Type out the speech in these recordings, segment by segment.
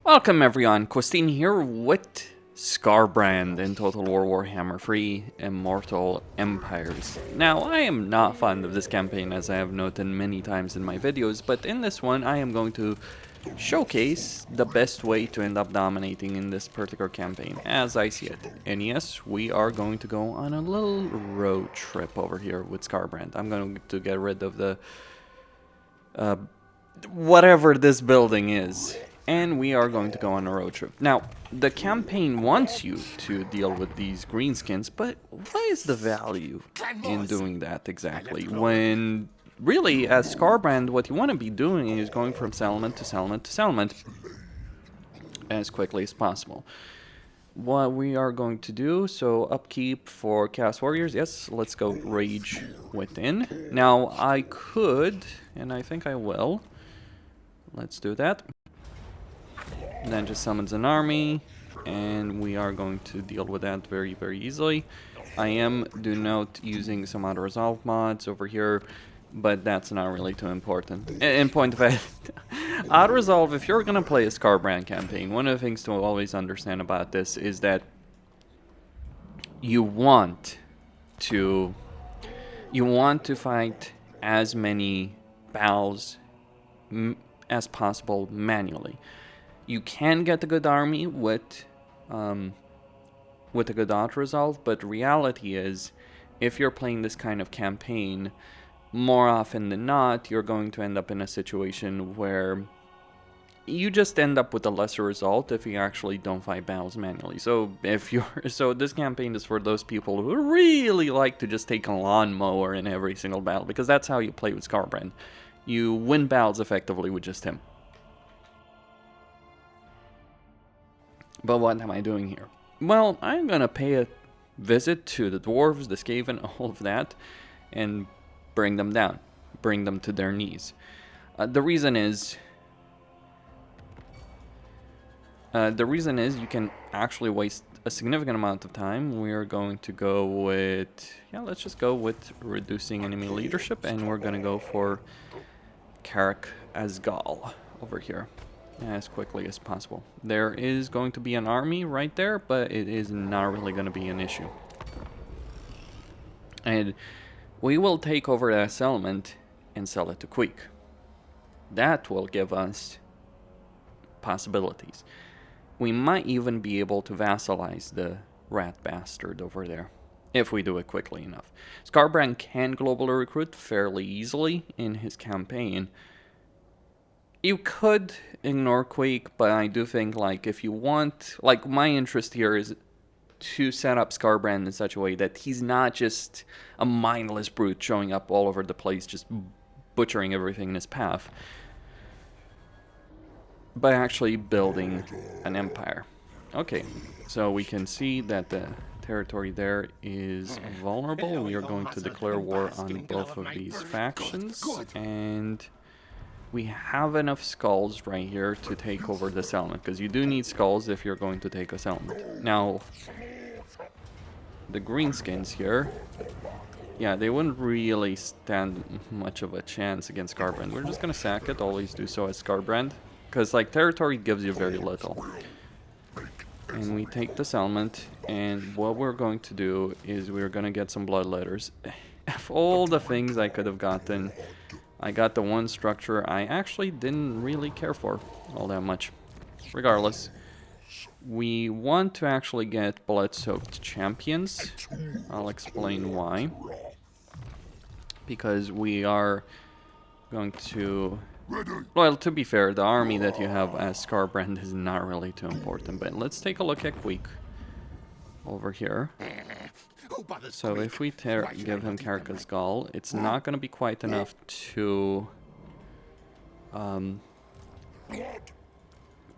Welcome everyone, Costin here with Skarbrand in Total War Warhammer 3 Immortal Empires. Now, I am not fond of this campaign, as I have noted many times in my videos, but in this one I am going to showcase the best way to end up dominating in this particular campaign, as I see it. And yes, we are going to go on a little road trip over here with Skarbrand. I'm going to get rid of the whatever this building is. And we are going to go on a road trip. Now, the campaign wants you to deal with these greenskins, but what is the value in doing that exactly? When really, as Skarbrand, what you want to be doing is going from settlement to settlement to settlement as quickly as possible. What we are going to do, so upkeep for Chaos Warriors, yes, let's go Rage Within. Now, I could, and I think I will, let's do that. And then just summons an army, and we are going to deal with that very, very easily. I am, do note, using some Autoresolve mods over here, but that's not really too important. In point of fact, Autoresolve, if you're going to play a Skarbrand campaign, one of the things to always understand about this is that you want to fight as many battles as possible manually. You can get a good army with a good Autoresolve, but reality is, if you're playing this kind of campaign, more often than not, you're going to end up in a situation where you just end up with a lesser result if you actually don't fight battles manually. So this campaign is for those people who really like to just take a lawnmower in every single battle, because that's how you play with Skarbrand. You win battles effectively with just him. But what am I doing here? Well, I'm gonna pay a visit to the dwarves, the Skaven, all of that, and bring them down. Bring them to their knees. The reason is you can actually waste a significant amount of time. We're going to go with, let's just go with reducing enemy leadership, and we're gonna go for Carrick as Gaul over here as quickly as possible. There is going to be an army right there, but it is not really going to be an issue. And we will take over that settlement and sell it to Queek. That will give us possibilities. We might even be able to vassalize the rat bastard over there, if we do it quickly enough. Skarbrand can globally recruit fairly easily in his campaign. You could ignore Quake, but I do think, like, if you want, like, my interest here is to set up Skarbrand in such a way that he's not just a mindless brute showing up all over the place, just butchering everything in his path, but actually building an empire. Okay, so we can see that the territory there is vulnerable. We are going to declare war on both of these factions, and we have enough skulls right here to take over the settlement, because you do need skulls if you're going to take a settlement. Now, the greenskins here, they wouldn't really stand much of a chance against Skarbrand. We're just going to sack it, always do so as Skarbrand, because, like, territory gives you very little. And we take the settlement, and what we're going to do is we're going to get some bloodletters. Of all the things I could have gotten, I got the one structure I actually didn't really care for all that much. Regardless, we want to actually get blood-soaked champions. I'll explain why. Because we are going to... Well, to be fair, the army that you have as Skarbrand is not really too important. But let's take a look at Queek over here. So if we give him Carcass Gaul, it's not going to be quite enough to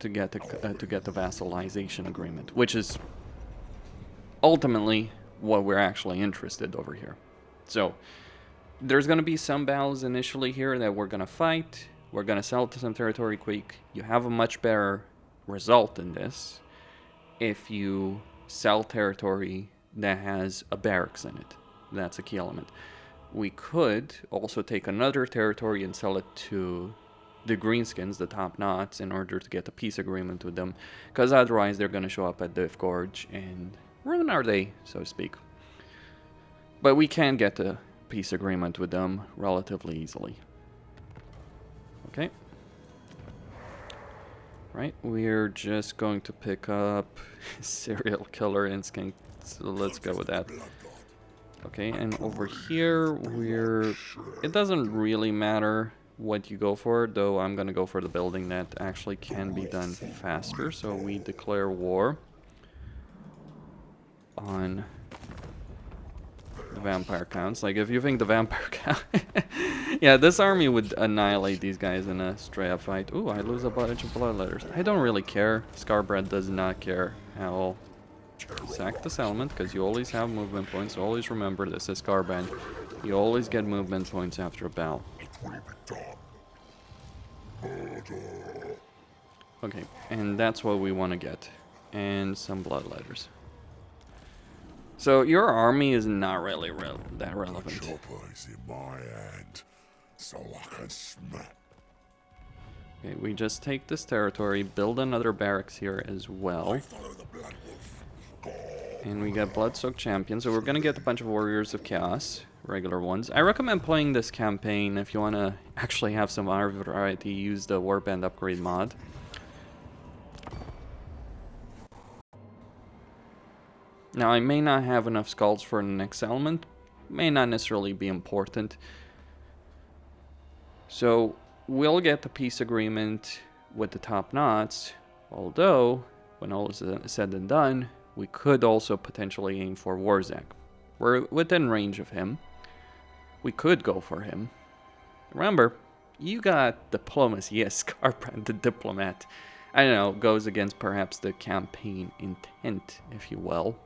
get the vassalization agreement, which is ultimately what we're actually interested over here. So there's going to be some battles initially here that we're going to fight. We're going to sell to some territory quick. You have a much better result in this if you sell territory that has a barracks in it. That's a key element. We could also take another territory and sell it to the greenskins, the top knots, in order to get a peace agreement with them, because otherwise they're going to show up at Diff Gorge and ruin our day, so to speak. But we can get a peace agreement with them relatively easily. Okay. Right, we're just going to pick up serial killer instinct, so let's go with that. Okay, and over here, it doesn't really matter what you go for, though I'm gonna go for the building that actually can be done faster, so we declare war on the vampire counts. Like, if you think the vampire count... Yeah, this army would annihilate these guys in a straight-up fight. Ooh, I lose a bunch of bloodletters. I don't really care. Skarbrand does not care at all. Sack the settlement, because you always have movement points. Always remember, this is Skarbrand. You always get movement points after a battle. Okay, and that's what we want to get. And some bloodletters. So your army is not really that relevant. Okay, we just take this territory, build another barracks here as well. And we got Bloodsoaked Champions, so we're gonna get a bunch of Warriors of Chaos, regular ones. I recommend playing this campaign if you want to actually have some variety, use the Warband upgrade mod. Now, I may not have enough skulls for the next element, may not necessarily be important. So, we'll get the peace agreement with the top knots, although, when all is said and done, we could also potentially aim for Warzak. We're within range of him. We could go for him. Remember, you got diplomacy. Yes, Skarbrand, the diplomat. I don't know, goes against perhaps the campaign intent, if you will.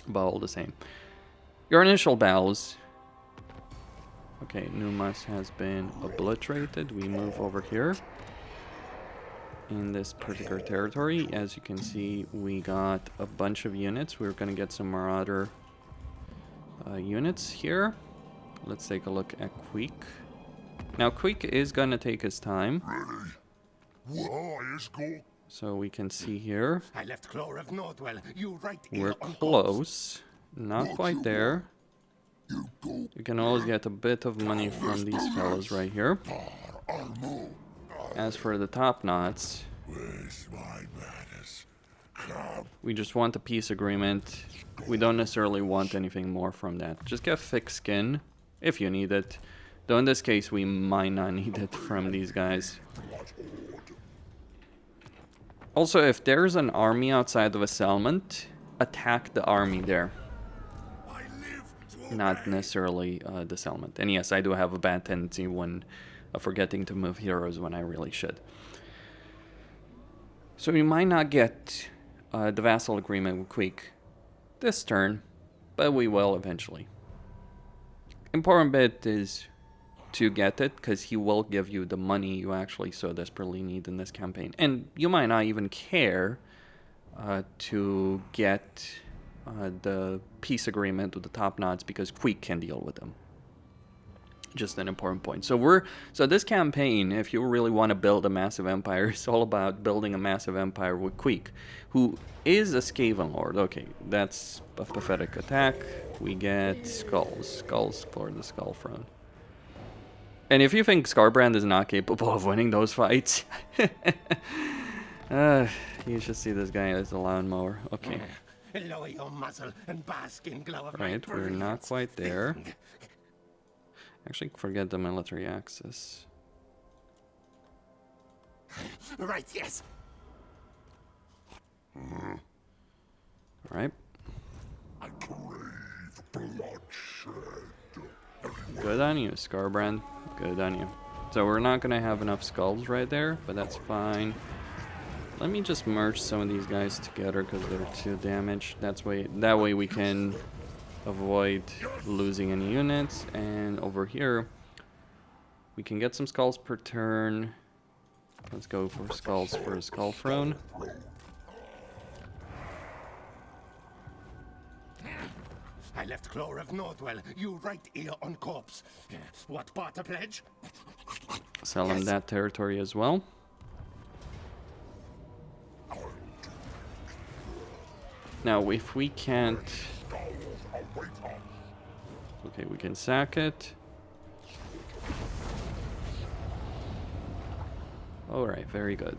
But all the same. Your initial battles. Okay, Numas has been obliterated. We move over here. In this particular territory, as you can see, we got a bunch of units. We're going to get some Marauder units here. Let's take a look at Queek. Now, Queek is going to take his time. So we can see here. We're close. Not quite there. You can always get a bit of money from these fellows right here. As for the top knots, we just want a peace agreement. We don't necessarily want anything more from that. Just get thick skin if you need it. Though in this case, we might not need it from these guys. Also, if there's an army outside of a settlement, attack the army there. Not necessarily the settlement. And yes, I do have a bad tendency when forgetting to move heroes when I really should. So we might not get the vassal agreement with Queek this turn, but we will eventually. Important bit is to get it, because he will give you the money you actually so desperately need in this campaign. And you might not even care to get the peace agreement with the top knots, because Queek can deal with them. Just an important point. So this campaign, if you really want to build a massive empire, it's all about building a massive empire with Queek, who is a Skaven Lord. Okay, that's a pathetic attack. We get skulls for the Skull Throne. And if you think Skarbrand is not capable of winning those fights, you should see this guy as a lawnmower. Okay. Right, we're not quite there. Actually, forget the military axis. Right, yes. Alright. Good on you, Skarbrand. Good on you. So we're not going to have enough skulls right there, but that's fine. Let me just merge some of these guys together because they're too damaged. That way we can avoid losing any units. And over here, we can get some skulls per turn. Let's go for skulls for a Skull Throne. I left Clore of Nordwell. You right here on corpse. What part to pledge? Sell him that territory as well. Now, if we can't... Okay, we can sack it. Alright, very good.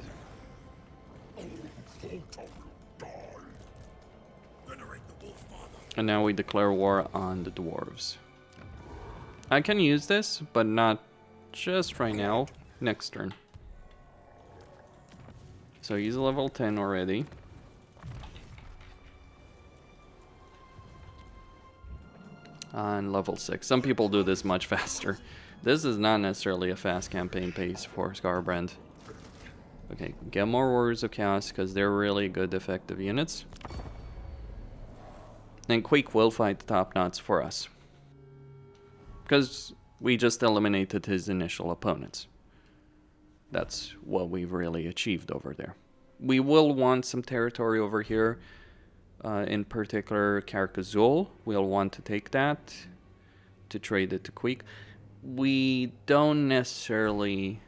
And now we declare war on the dwarves. I can use this, but not just right now. Next turn. So he's level 10 already. On level 6. Some people do this much faster. This is not necessarily a fast campaign pace for Skarbrand. Okay, get more Warriors of Chaos because they're really good effective units. And Quake will fight the top knots for us. Because we just eliminated his initial opponents. That's what we've really achieved over there. We will want some territory over here. In particular, Carcassonne. We'll want to take that to trade it to Quake. We don't necessarily...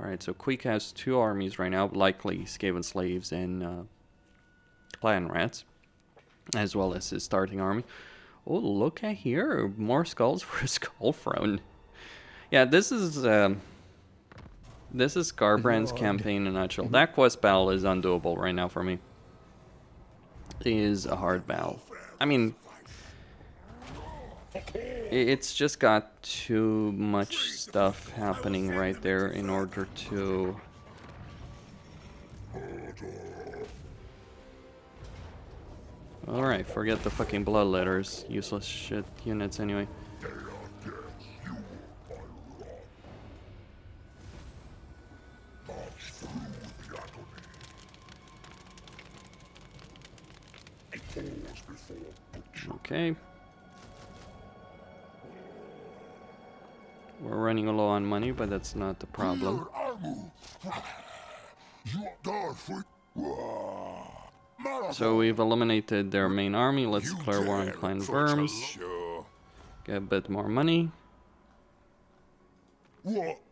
Alright, so Quake has 2 armies right now, likely Skaven Slaves and Clan Rats, as well as his starting army. Oh, look at here, more skulls for a Skull Throne. Yeah, this is Skarbrand's campaign in a nutshell. That quest battle is undoable right now for me. It is a hard battle. I mean, it's just got too much stuff happening right there in order to... Alright, forget the fucking bloodletters. Useless shit units anyway. Okay. We're running low on money, but that's not the problem. So we've eliminated their main army. Let's declare war on Clan Worms. Get a bit more money.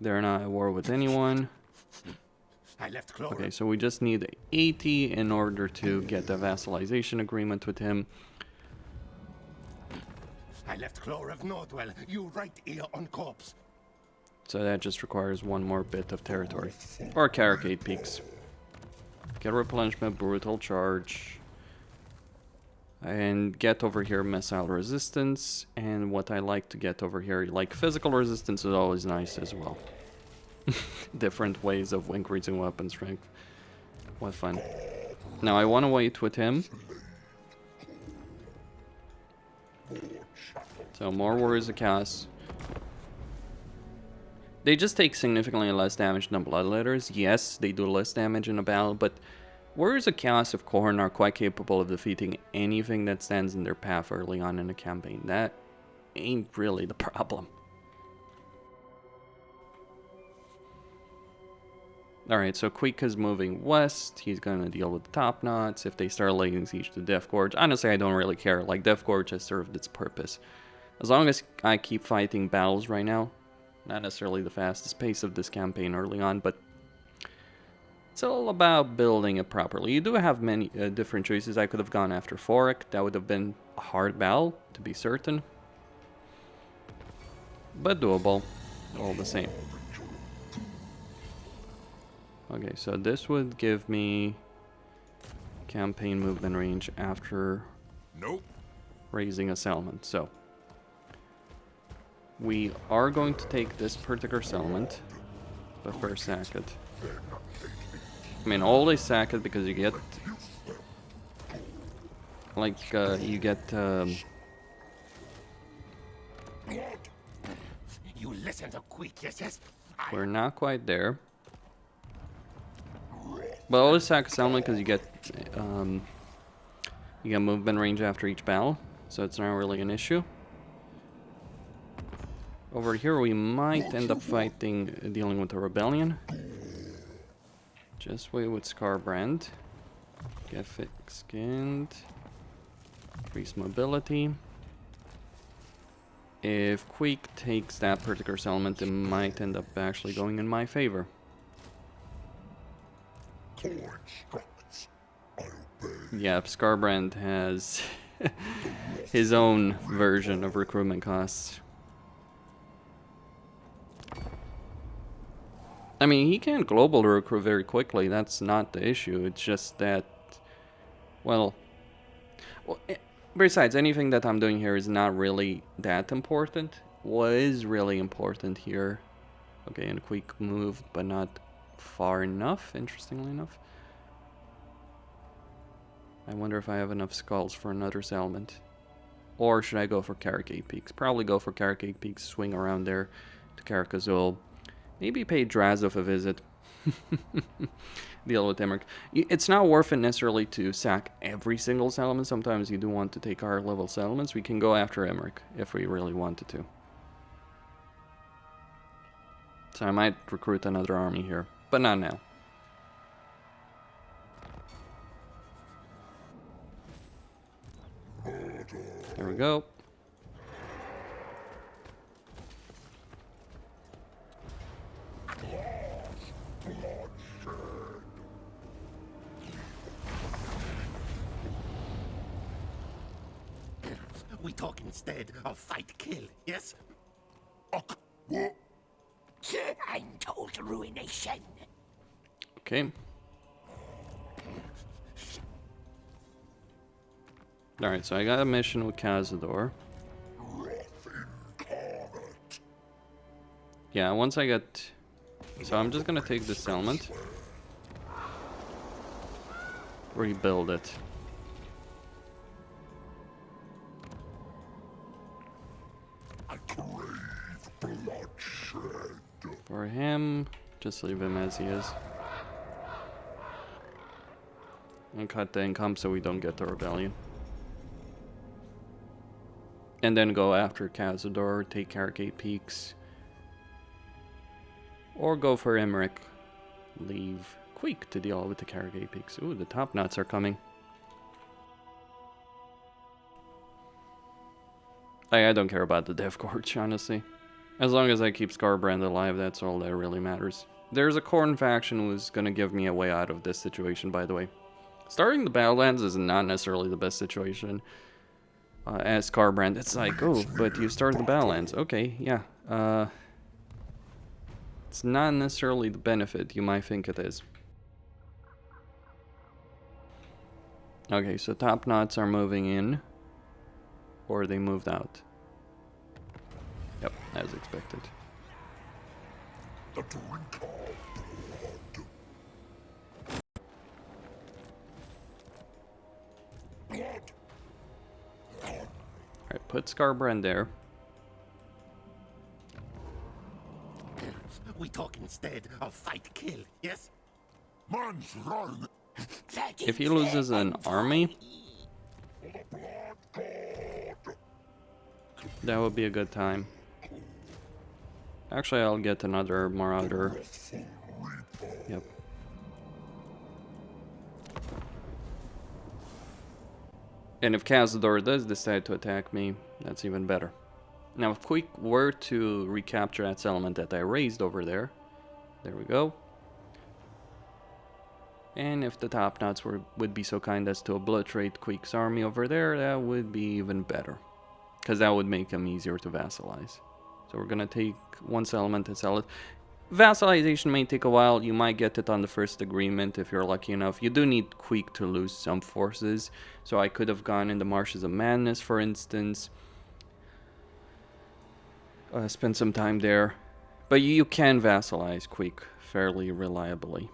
They're not at war with anyone. Okay, so we just need 80 in order to get the vassalization agreement with him. I left Clore of Nordwell. You right here on corpse. So that just requires one more bit of territory. Or Caracade Peaks. Get replenishment, brutal charge. And get over here missile resistance. And what I like to get over here, like physical resistance is always nice as well. Different ways of increasing weapon strength. What fun. Now I want to wait with him. So more Warriors of Chaos. They just take significantly less damage than Bloodletters. Yes, they do less damage in a battle, but Warriors of Chaos of Khorne are quite capable of defeating anything that stands in their path early on in the campaign. That ain't really the problem. Alright, so Quake is moving west. He's going to deal with the top knots. If they start laying siege to Death Gorge, honestly, I don't really care. Like, Death Gorge has served its purpose. As long as I keep fighting battles right now, not necessarily the fastest pace of this campaign early on, but it's all about building it properly. You do have many different choices. I could have gone after Forik. That would have been a hard battle, to be certain. But doable, all the same. Okay, so this would give me campaign movement range after raising a settlement. So we are going to take this particular settlement, but first sack it. I mean, always sack it because you get, like, you get, You listen to Quake, yes. We're not quite there. But always sack a settlement because you get movement range after each battle, so it's not really an issue. Over here we might end up dealing with a rebellion. Just wait with Skarbrand. Get thick-skinned. Increase mobility. If Queek takes that particular settlement, it might end up actually going in my favor. Yep, Skarbrand has his own version of recruitment costs. I mean, he can global recruit very quickly, that's not the issue, it's just that, well, besides, anything that I'm doing here is not really that important. What is really important here, okay, and Queek moved, but not far enough, interestingly enough. I wonder if I have enough skulls for another settlement. Or should I go for Carricate Peaks? Probably go for Carricate Peaks, swing around there to Carcassol. Maybe pay Drazov a visit. Deal with Emmerich. It's not worth it necessarily to sack every single settlement. Sometimes you do want to take higher level settlements. We can go after Emmerich if we really wanted to. So I might recruit another army here, but not now. There we go. We talk instead of fight kill, yes? Untold ruination. Okay. Alright, so I got a mission with Cazador. Yeah, once I get... So I'm just gonna take this settlement. Rebuild it. For him, just leave him as he is. And cut the income so we don't get the rebellion. And then go after Cazador, take Carricate Peaks. Or go for Emmerich. Leave Queek to deal with the Carricate Peaks. Ooh, the top knots are coming. I don't care about the Death Gorge, honestly. As long as I keep Skarbrand alive, that's all that really matters. There's a Khorne faction who's gonna give me a way out of this situation, by the way. Starting the Battlelands is not necessarily the best situation. As Skarbrand, it's like, oh, but you started the Battlelands. Okay, yeah. It's not necessarily the benefit you might think it is. Okay, so top knots are moving in. Or they moved out. Yep, as expected. Alright, put Skarbrand there. We talk instead of fight kill, yes? If he loses an army, that would be a good time. Actually, I'll get another Marauder. Yep. And if Cazador does decide to attack me, that's even better. Now, if Queek were to recapture that settlement that I raised over there, there we go. And if the top knots would be so kind as to obliterate Queek's army over there, that would be even better. Because that would make him easier to vassalize. So we're gonna take one settlement and sell it. Vassalization may take a while. You might get it on the first agreement if you're lucky enough. You do need Queek to lose some forces. So I could have gone in the Marshes of Madness, for instance. Spend some time there. But you can vassalize Queek fairly reliably.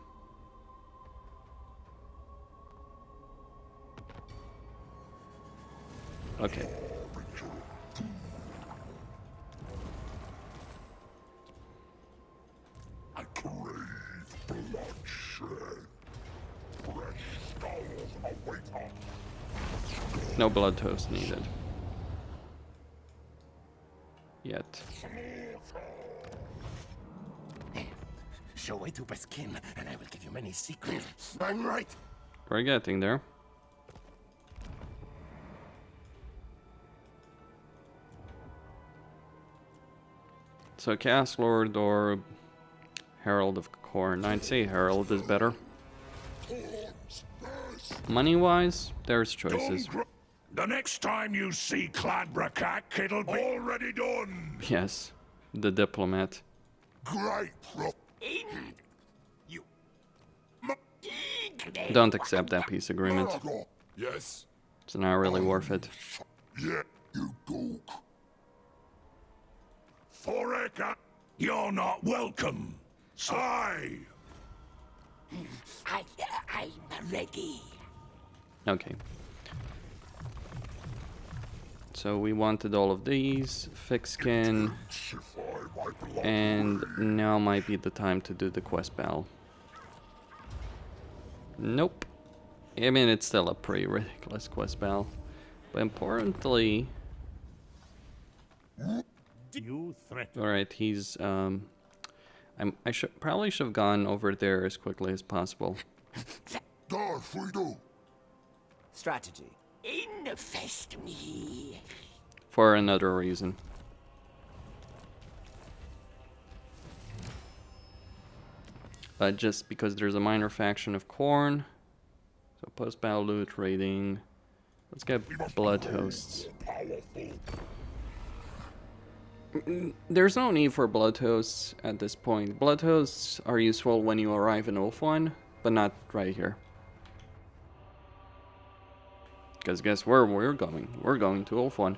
Okay. No blood toast needed. Yet. Show way to Pascal, and I will give you many secrets. I'm right. We're getting there. So Cast Lord or Herald of Khorne. I'd say Herald is better. Money-wise, there's choices. The next time you see Cladbracak, it'll be already done. Yes, the diplomat. Great, You. Don't accept that peace agreement. Yes. It's not really worth it. Yeah, you go. Foreka, you're not welcome. Sigh. I'm ready. Okay. So we wanted all of these, thick skin, and now might be the time to do the quest battle. Nope. I mean, it's still a pretty ridiculous quest battle. But importantly... Alright, he's, I probably should have gone over there as quickly as possible. Strategy. Infest me. For another reason. Just because there's a minor faction of Khorne. So post-battle loot raiding. Let's get blood hosts. There's no need for blood hosts at this point. Blood hosts are useful when you arrive in Ulthuan, but not right here. Because guess where we're going? We're going to Ulthuan.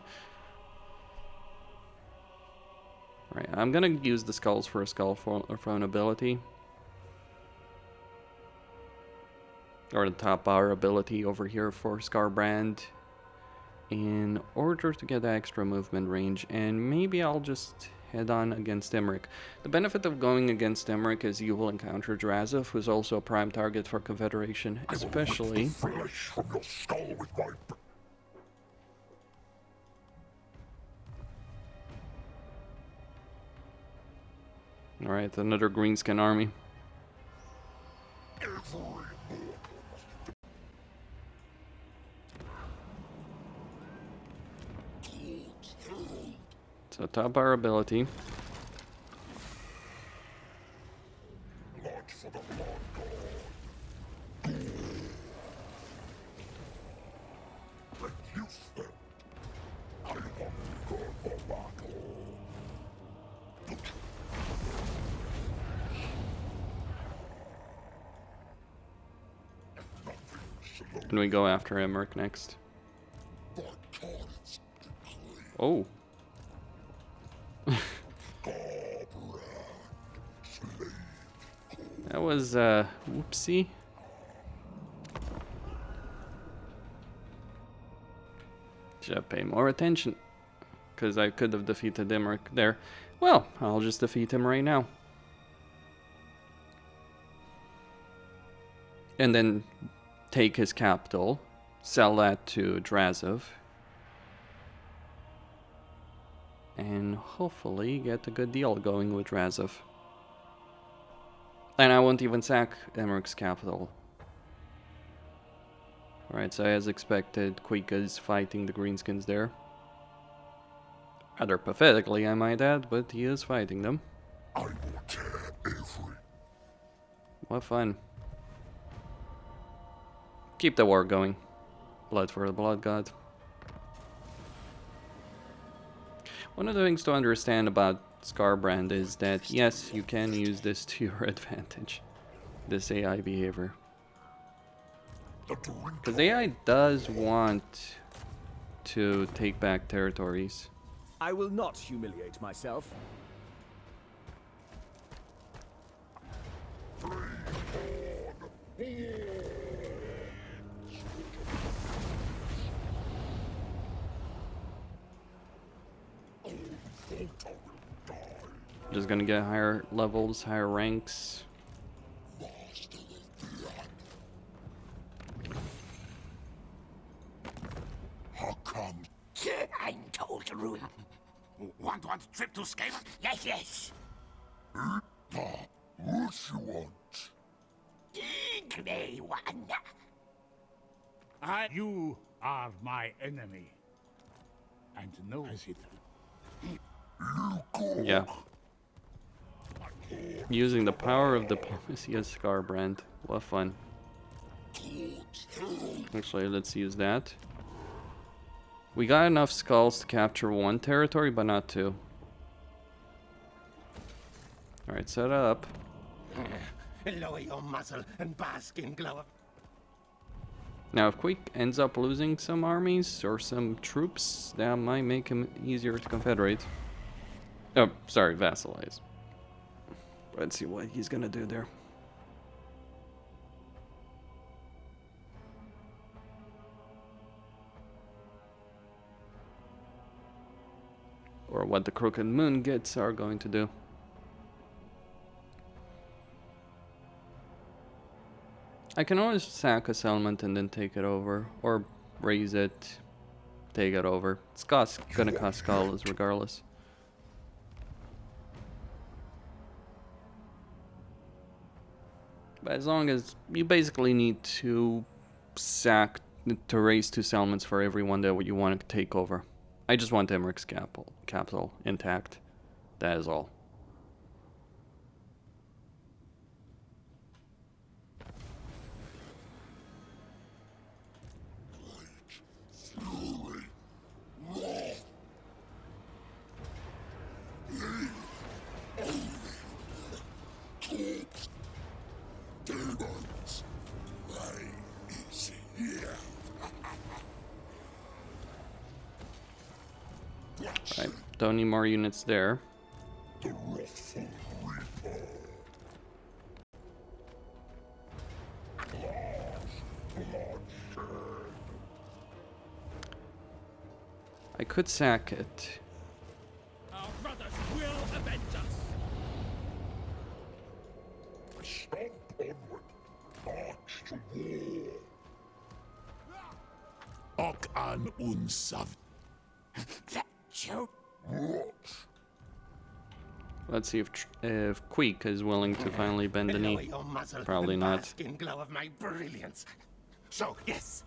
Right, I'm gonna use the skulls for a skull throne ability. Or the top bar ability over here for Skarbrand. In order to get extra movement range, and maybe I'll just head on against Emmerich. The benefit of going against Emmerich is you will encounter Drazov, who's also a prime target for Confederation, especially... Alright, another greenskin army. So top our ability. And we go after Emmerich next. Oh. That was, whoopsie. Should have paid more attention. Because I could have defeated Emmerich there. Well, I'll just defeat him right now. And then take his capital. Sell that to Drazov. And hopefully get a good deal going with Drazov. And I won't even sack Emmerich's capital. Alright, so as expected, Quika's fighting the Greenskins there. Rather pathetically, I might add, but he is fighting them. I will tear every. What fun. Keep the war going. Blood for the Blood God. One of the things to understand about Skarbrand is that, yes, you can use this to your advantage. This AI behavior. Because AI does want to take back territories. I will not humiliate myself. Just gonna get higher levels, higher ranks. How come? I'm told to ruin. Want trip to Skarbrand? Yes, yes. What you want? Grey one. You are my enemy. And know it. Yeah. Using the power of diplomacy as Skarbrand. What fun. Actually, let's use that. We got enough skulls to capture one territory, but not two. Alright, set up. Lower your muzzle and bask in glow of... Now, if Queek ends up losing some armies or some troops, that might make him easier to confederate. Oh, sorry, vassalize. Let's see what he's gonna do there. Or what the Crooked Moon Gits are going to do. I can always sack a settlement and then take it over, or raise it, take it over. It's gonna cost scholars regardless. But as long as you basically need to raise 2 settlements for every one that you want to take over. I just want Emmerich's capital intact. That is all. Alright, don't need more units there. I could sack it. Our brothers will avenge us. Stomp onward. March to war. Ok an unsav. That you? Let's see if Queek is willing to finally bend the Lower knee. your muzzle Probably and not. bask in glow of my brilliance. So, yes.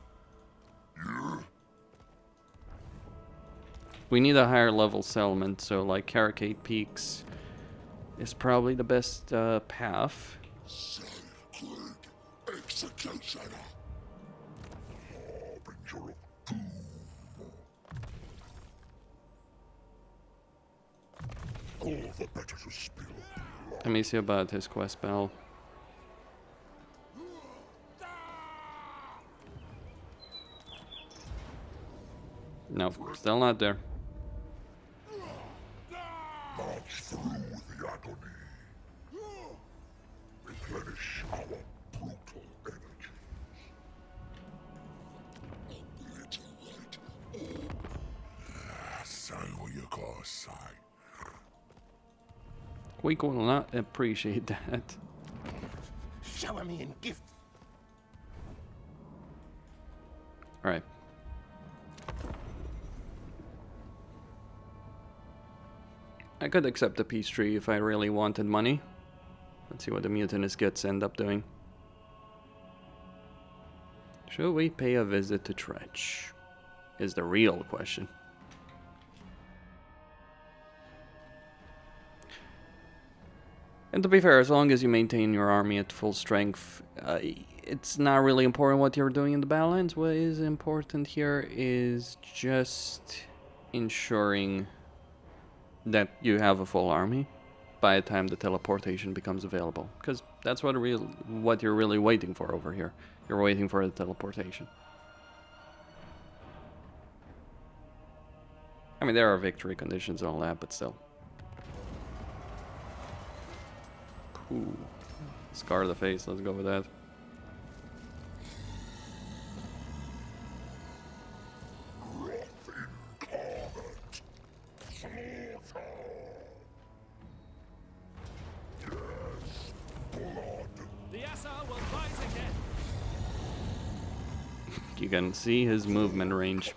We need a higher level settlement, so like Caracate Peaks is probably the best path. Sacred executioner. Harbinger of doom. All the better to spill blood. Let me see about his quest bell. No, still not there. March through the agony. Replenish our brutal energies. Obliterate all. So you go side. Queek will not appreciate that. Shower me in gift. Alright. I could accept the peace tree if I really wanted money. Let's see what the mutinous gets end up doing. Should we pay a visit to Tretch? Is the real question. And to be fair, as long as you maintain your army at full strength, it's not really important what you're doing in the Badlands. What is important here is just ensuring that you have a full army by the time the teleportation becomes available. Because that's what you're really waiting for over here. You're waiting for the teleportation. I mean, there are victory conditions and all that, but still. Ooh. Scar the face, let's go with that. The Assa will rise again. You can see his movement range.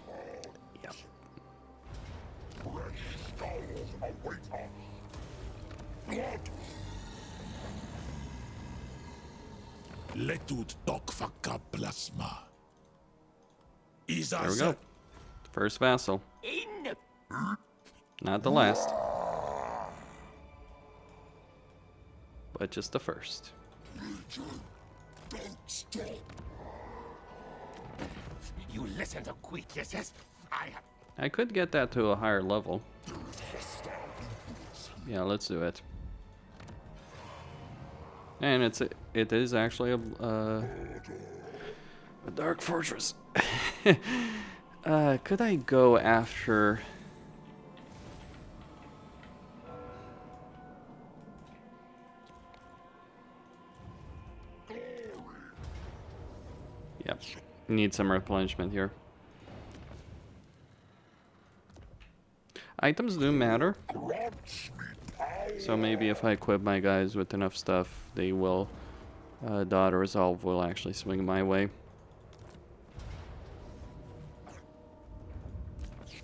Yep. Letut tok faka plasma. There we go. First vassal. Not the last. but just the first. You listen to quick, yes? I could get that to a higher level. Yeah, let's do it. And it is actually a dark fortress. Could I go after? Yep, need some replenishment here. Items do matter. So maybe if I equip my guys with enough stuff, they will, the Autoresolve will actually swing my way.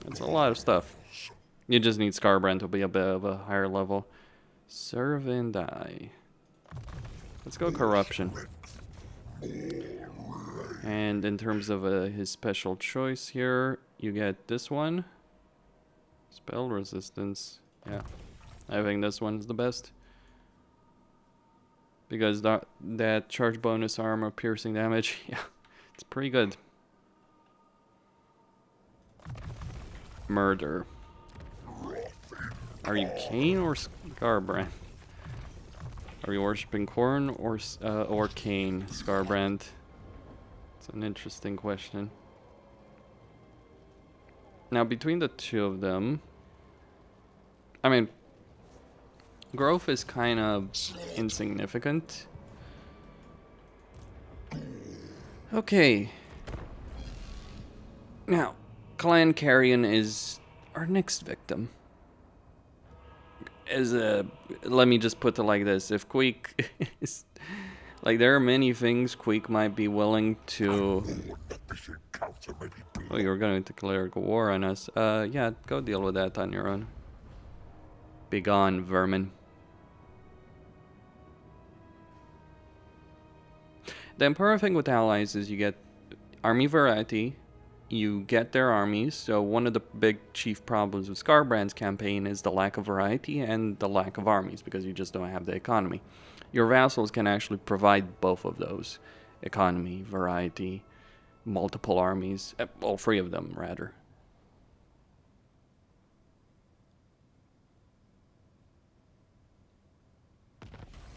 That's a lot of stuff. You just need Skarbrand to be a bit of a higher level. Serve and die. Let's go corruption. And in terms of his special choice here, you get this one. Spell resistance. Yeah. I think this one's the best. Because that charge bonus armor piercing damage, yeah, it's pretty good. Murder. Are you Cain or Skarbrand? Are you worshipping Corn or Cain, Skarbrand? It's an interesting question. Now, between the two of them, I mean, growth is kind of insignificant. Okay. Now, Clan Carrion is our next victim. Let me just put it like this. If Queek is... Like, there are many things Queek might be willing to... Oh, you're going to declare war on us. Yeah, go deal with that on your own. Begone, vermin. The important thing with allies is you get army variety, you get their armies. So one of the big chief problems with Skarbrand's campaign is the lack of variety and the lack of armies, because you just don't have the economy. Your vassals can actually provide both of those. Economy, variety, multiple armies, all three of them rather.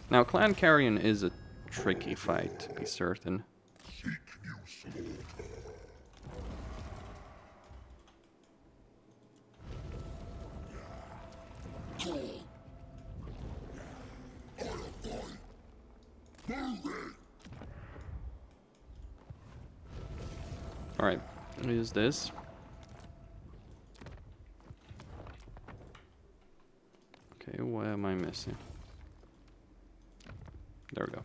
Now, Clan Carrion is a tricky fight, to be certain. Alright, use this. Okay, what am I missing? There we go.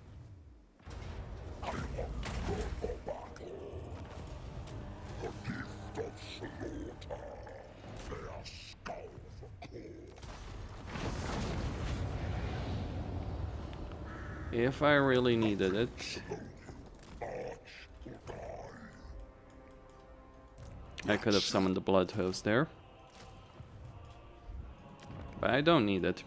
If I really needed it. I could have summoned the Blood Host there. But I don't need it.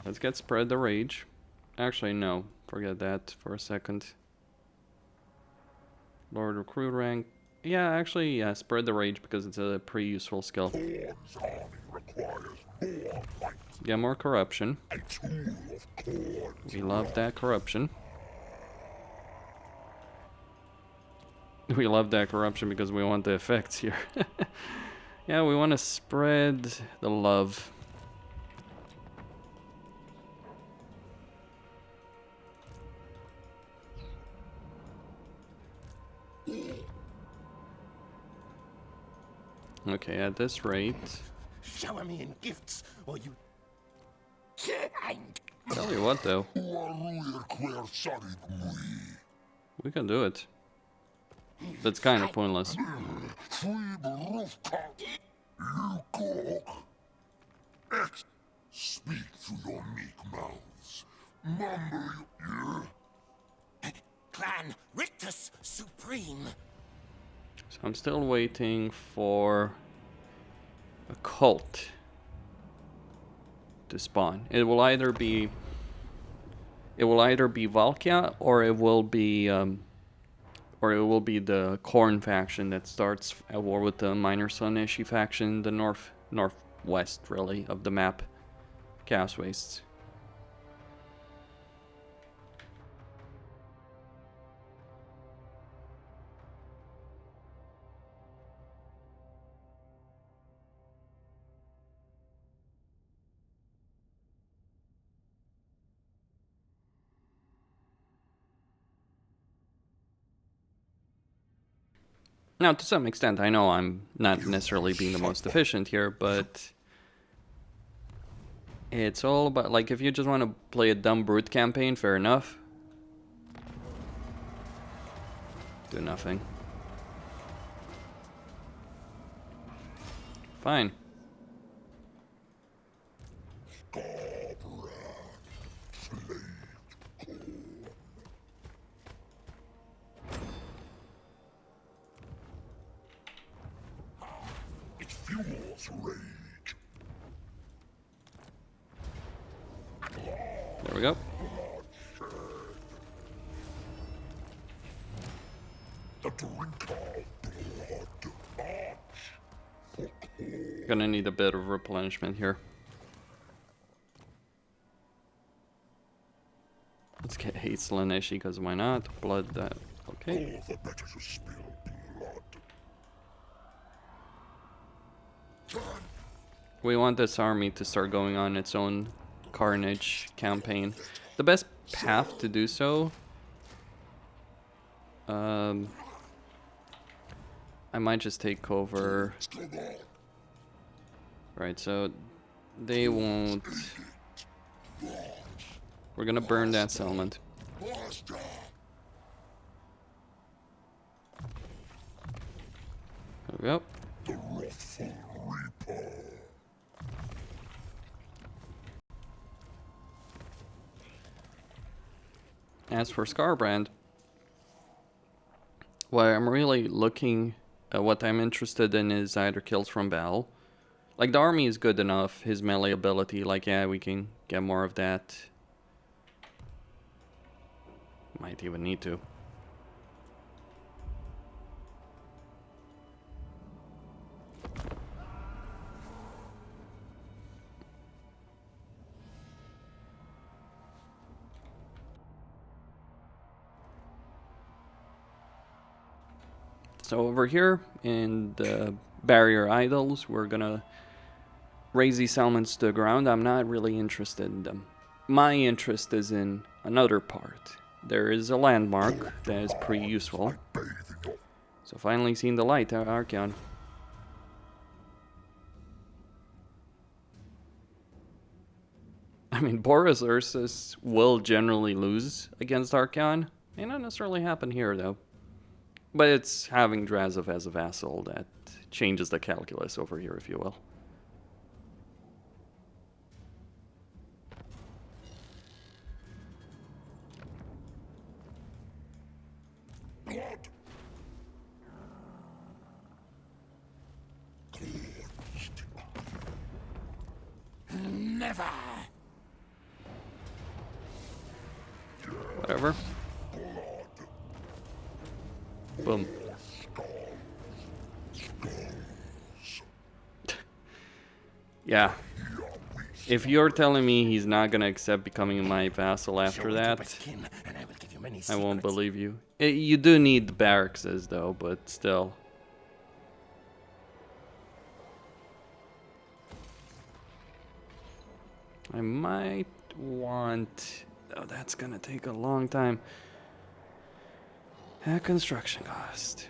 Let's get Spread the Rage. Actually, no. Forget that for a second. Lord Recruit rank. Yeah, actually, yeah, Spread the Rage because it's a pretty useful skill. Yeah, more corruption. We love that corruption. We love that corruption because we want the effects here. Yeah, we want to spread the love. Okay, at this rate... Shower me in gifts, or you can't. Tell you what, though. We can do it. That's kind of pointless. Speak through your meek mouths. Mumble, Clan Rictus Supreme. So I'm still waiting for a cult to spawn. It will either be Valkia, or it will be the Khorne faction that starts at war with the Minor Slaaneshi faction, the northwest really of the map, Chaos Wastes. Now, to some extent, I know I'm not necessarily being the most efficient here, but it's all about, like, if you just want to play a dumb brute campaign, fair enough. Do nothing. Fine. It fuels rage. There we go. The drink of blood. Gonna need a bit of replenishment here. Let's get hate Slaaneshi, because why not? Blood that. Okay. All the better to spill blood. We want this army to start going on its own carnage campaign. The best path to do so, I might just take over. Right, so they won't. We're gonna burn that settlement. There we go. As for Skarbrand, what I'm really looking at, what I'm interested in, is either kills from battle. Like, the army is good enough, his melee ability, like, yeah, we can get more of that. Might even need to. So over here in the barrier idols, we're gonna raise these settlements to the ground. I'm not really interested in them. My interest is in another part. There is a landmark that is pretty useful. So finally seen the light, Archaon. I mean, Boris Ursus will generally lose against Archaon. May not necessarily happen here, though. But it's having Drazov as a vassal that changes the calculus over here, if you will. Never. Whatever. Boom. Yeah. If you're telling me he's not gonna accept becoming my vassal after that, I won't believe you. You do need the barracks, though, but still. I might want... Oh, that's gonna take a long time. At construction cost.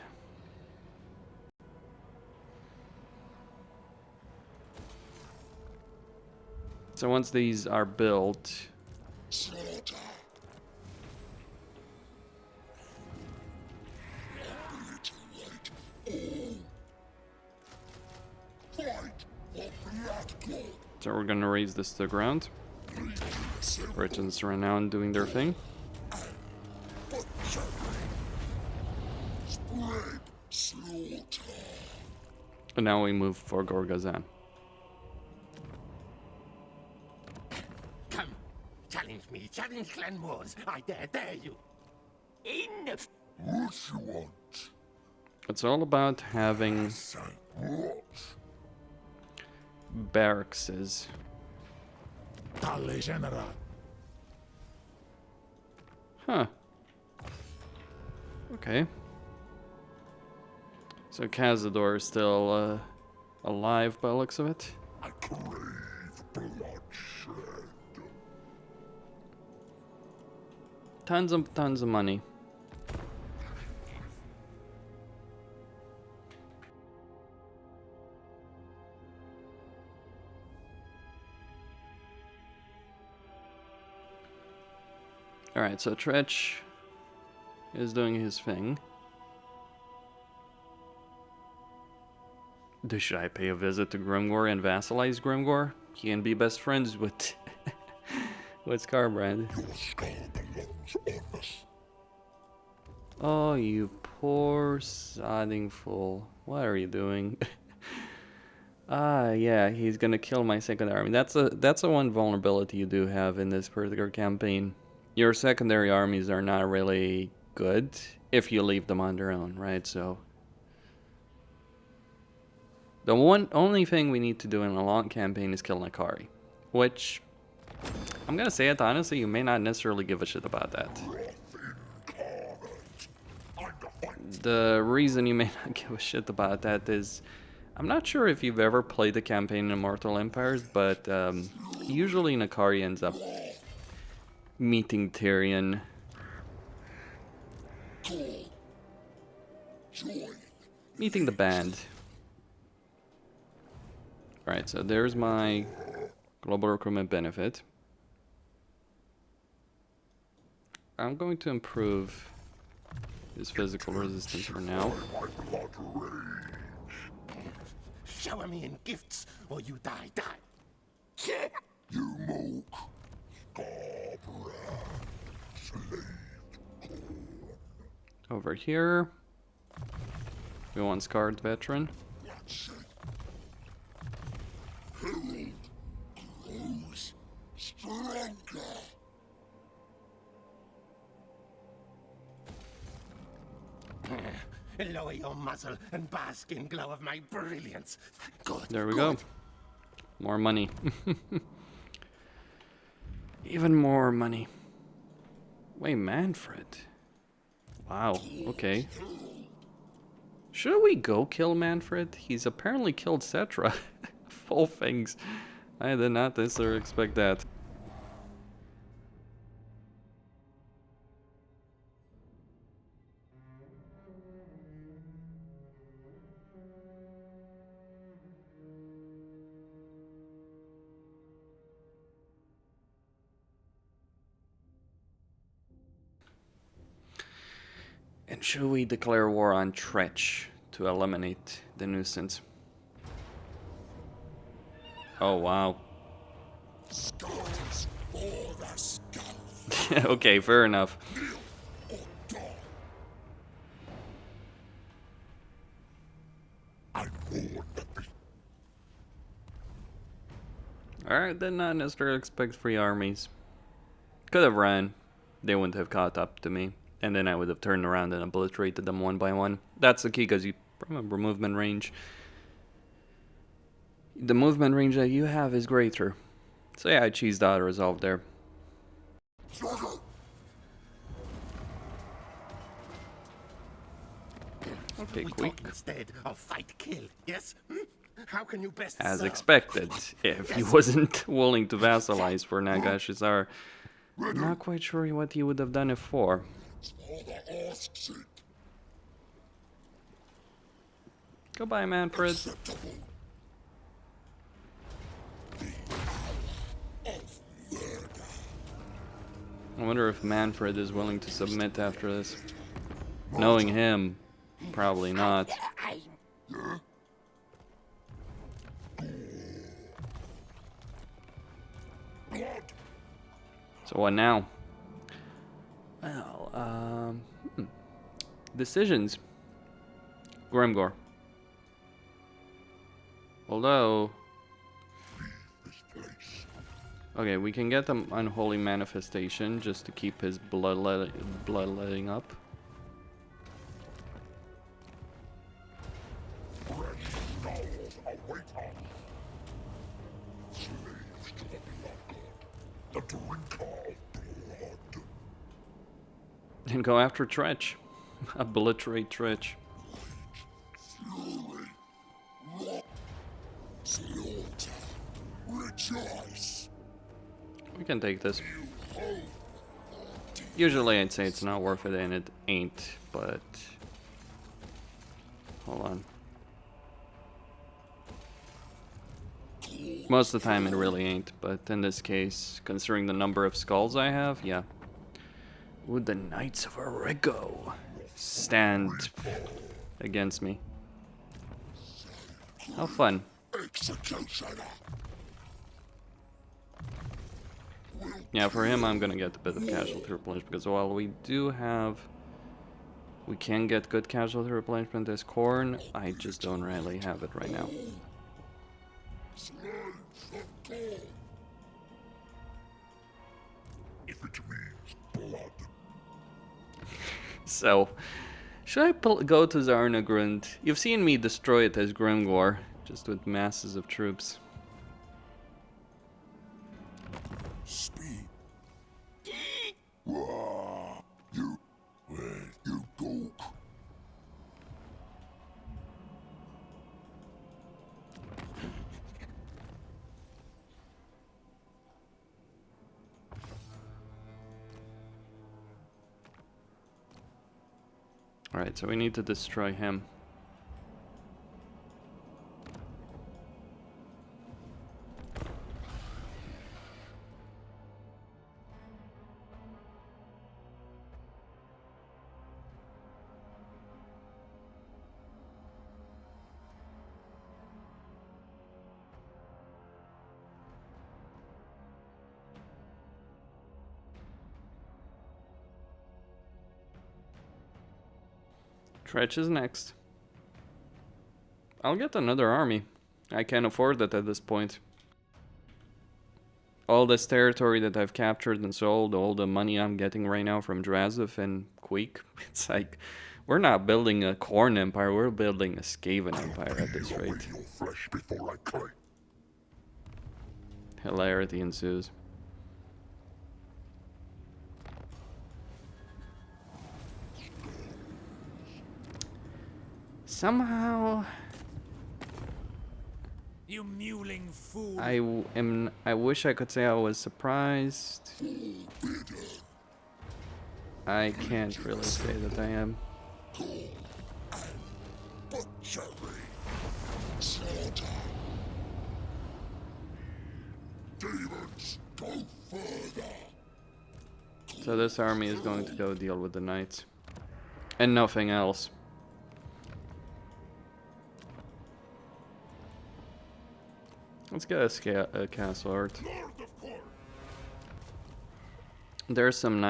So once these are built... Slaughter. So we're gonna raise this to the ground. Britons are now doing their thing. And now we move for Gorgazan. me. Challenge Clan Wars. I dare you. Enough. What you want? It's all about having Say what? barrackses. Tale General. Huh. Okay. So Cazador is still alive by the looks of it. I crave bloodshed. Tons of money. Alright, so Tretch is doing his thing. Should I pay a visit to Grimgor and vassalize Grimgor? He can be best friends with with Skarbrand. Your skull belongs on us. Oh, you poor sodding fool. What are you doing? Yeah, he's gonna kill my second army. That's a one vulnerability you do have in this particular campaign. Your secondary armies are not really good if you leave them on their own, right? So the only thing we need to do in a long campaign is kill Nakari, which I'm gonna say it honestly, you may not necessarily give a shit about that. The reason you may not give a shit about that is I'm not sure if you've ever played the campaign in Immortal Empires, but usually Nakari ends up meeting Tyrion. Meeting the band. Alright, so there's my global recruitment benefit. I'm going to improve his physical resistance for now. Shower me in gifts, or you die. You moke. Skarbrand. Slave. Over here, we want Scarred Veteran. What's it? Grows stronger. Lower your muzzle and bask in glow of my brilliance. Good. There we go. More money. Even more money. Wait, Manfred. Wow, okay. Should we go kill Manfred? He's apparently killed Cetra. Full things. I did not necessarily expect that. And should we declare war on Tretch to eliminate the nuisance? Oh, wow. Skulls for the skull. Okay, fair enough. Or die. I warn the beast. Alright, did not necessarily expect free armies. Could have ran. They wouldn't have caught up to me. And then I would have turned around and obliterated them one by one. That's the key, because you remember movement range. The movement range that you have is great through. So yeah, I cheesed Autoresolve there. Okay, We quick. talk instead of fight kill, yes? How can you best As serve? expected, if he wasn't willing to vassalize for Nagashizar. I'm not quite sure what he would have done it for. Father asks it. Goodbye, Manfred. Acceptable. The hour of murder. I wonder if Manfred is willing to submit after this. Knowing him, probably not. So what now? Well, decisions. Grimgor. Although, Leave this place. Okay, we can get an unholy manifestation just to keep his bloodletting up. Red skulls await us. Slaves to the blood god, the drinker of blood. And go after Tretch. Obliterate Tretch. Fury, rock, slaughter, rejoice. We can take this. Usually I'd say it's not worth it, and it ain't, but... Hold on. Most of the time it really ain't, but in this case, considering the number of skulls I have, yeah. Would the Knights of Origo stand against me? How fun. Executioner. Yeah, for him I'm gonna get a bit of casualty replenishment, because while we do have... We can get good casualty replenishment as Corn, I just don't really have it right now. Slaves of God. If it means blood. So, should I go to Zarnagrund? You've seen me destroy it as Grimgor, just with masses of troops. Speed. You, where you go? Alright, so we need to destroy him. Tretch is next. I'll get another army. I can't afford it at this point. All this territory that I've captured and sold, all the money I'm getting right now from Drazov and Queek, it's like, we're not building a Corn Empire, we're building a Skaven Empire at this rate. Your flesh before I claim. Hilarity ensues. Somehow, You mewling fool. I wish I could say I was surprised. I can't really say that I am. Butchery. Slaughter. Demons, go further. So this army is going to go deal with the knights. And nothing else. Let's get a castle art. There's some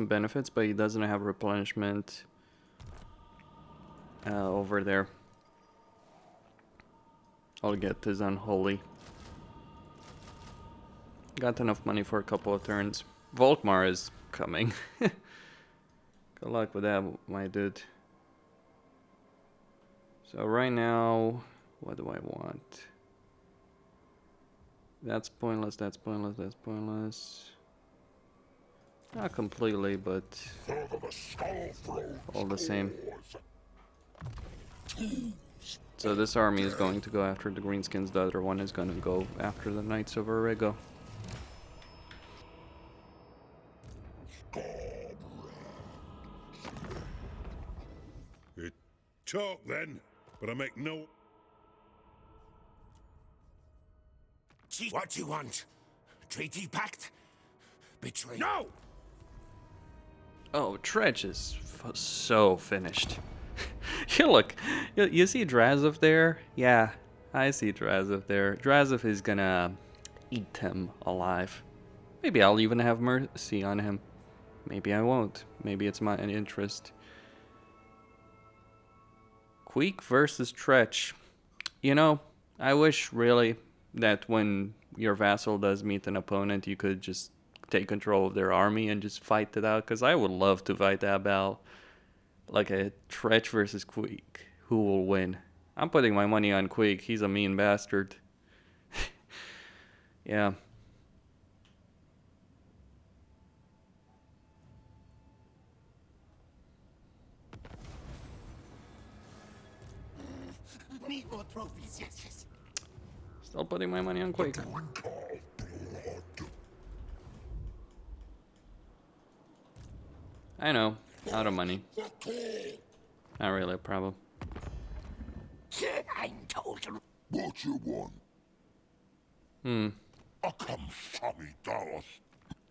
benefits, but he doesn't have replenishment over there. I'll get this unholy. Got enough money for a couple of turns. Volkmar is coming. Good luck with that, my dude. So right now, what do I want? That's pointless, that's pointless, that's pointless. Not completely, but all the same. So this army is going to go after the greenskins, the other one is going to go after the Knights of Origo. You talk then, but I make no... What do you want? Treaty pact? Betray? No! Oh, Tretch is so finished. You see Drazov there? Yeah, I see Drazov there. Drazov is gonna eat him alive. Maybe I'll even have mercy on him. Maybe I won't. Maybe it's my interest. Queek versus Tretch. You know, I wish really that when your vassal does meet an opponent, you could just take control of their army and just fight it out. Because I would love to fight that battle. Like a Tretch versus Queek. Who will win? I'm putting my money on Queek. He's a mean bastard. Yeah. Need more trophies, yes, yes. Still putting my money on Quake. I know. Out of money. Not really a problem. I'm told to... What you want? I come sammy Dallas.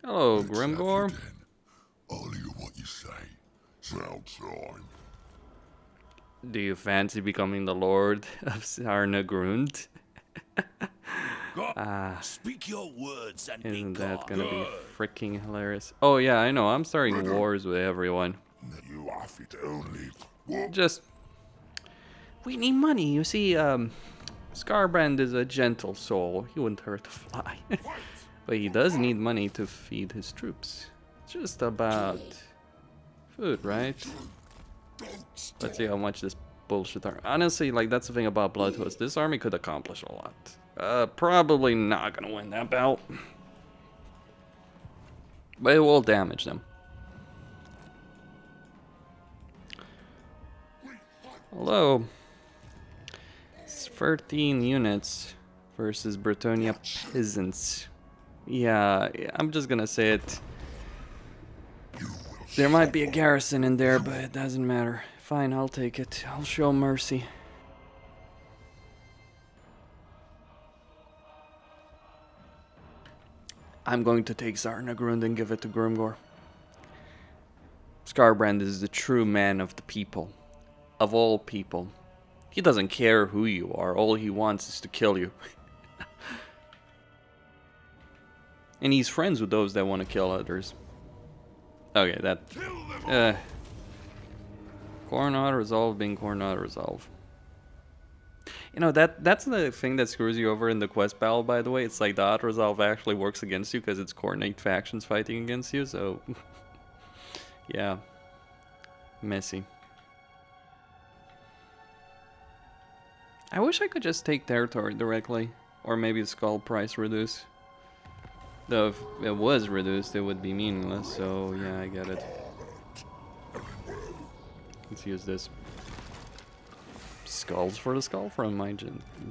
Hello, Grimgore. I'll hear what you say. Sounds fine. Do you fancy becoming the Lord of Sarnagrund? Speak your words and Isn't be that gonna be gone. freaking hilarious? Oh yeah, I know. I'm starting wars with everyone. You have it only. What? Just... we need money. You see, Skarbrand is a gentle soul. He wouldn't hurt a fly. But he does need money to feed his troops. It's just about food, right? Let's see how much this bullshit are. Honestly, like, that's the thing about Bloodhost. This army could accomplish a lot. Probably not gonna win that bout. But it will damage them. Hello. It's 13 units versus Bretonia peasants. Yeah, I'm just gonna say it. There might be a garrison in there, but it doesn't matter. Fine, I'll take it. I'll show mercy. I'm going to take Sarnagrund and give it to Grimgore. Skarbrand is the true man of the people. Of all people. He doesn't care who you are. All he wants is to kill you. And he's friends with those that want to kill others. Okay, that... Corn Autoresolve being Corn Autoresolve. You know, that's the thing that screws you over in the quest battle, by the way. It's like the Autoresolve actually works against you because it's coordinate factions fighting against you, so... yeah. Messy. I wish I could just take territory directly. Or maybe the skull price reduce. Though if it was reduced, it would be meaningless, so yeah, I get it. Let's use this. Skulls for the skull from my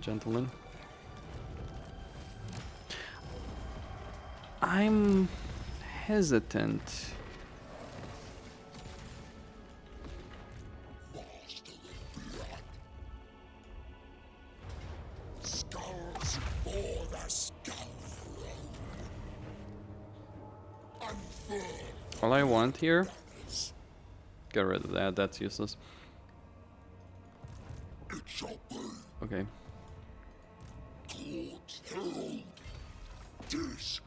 gentleman. I'm hesitant. All I want here, get rid of that, that's useless. Okay.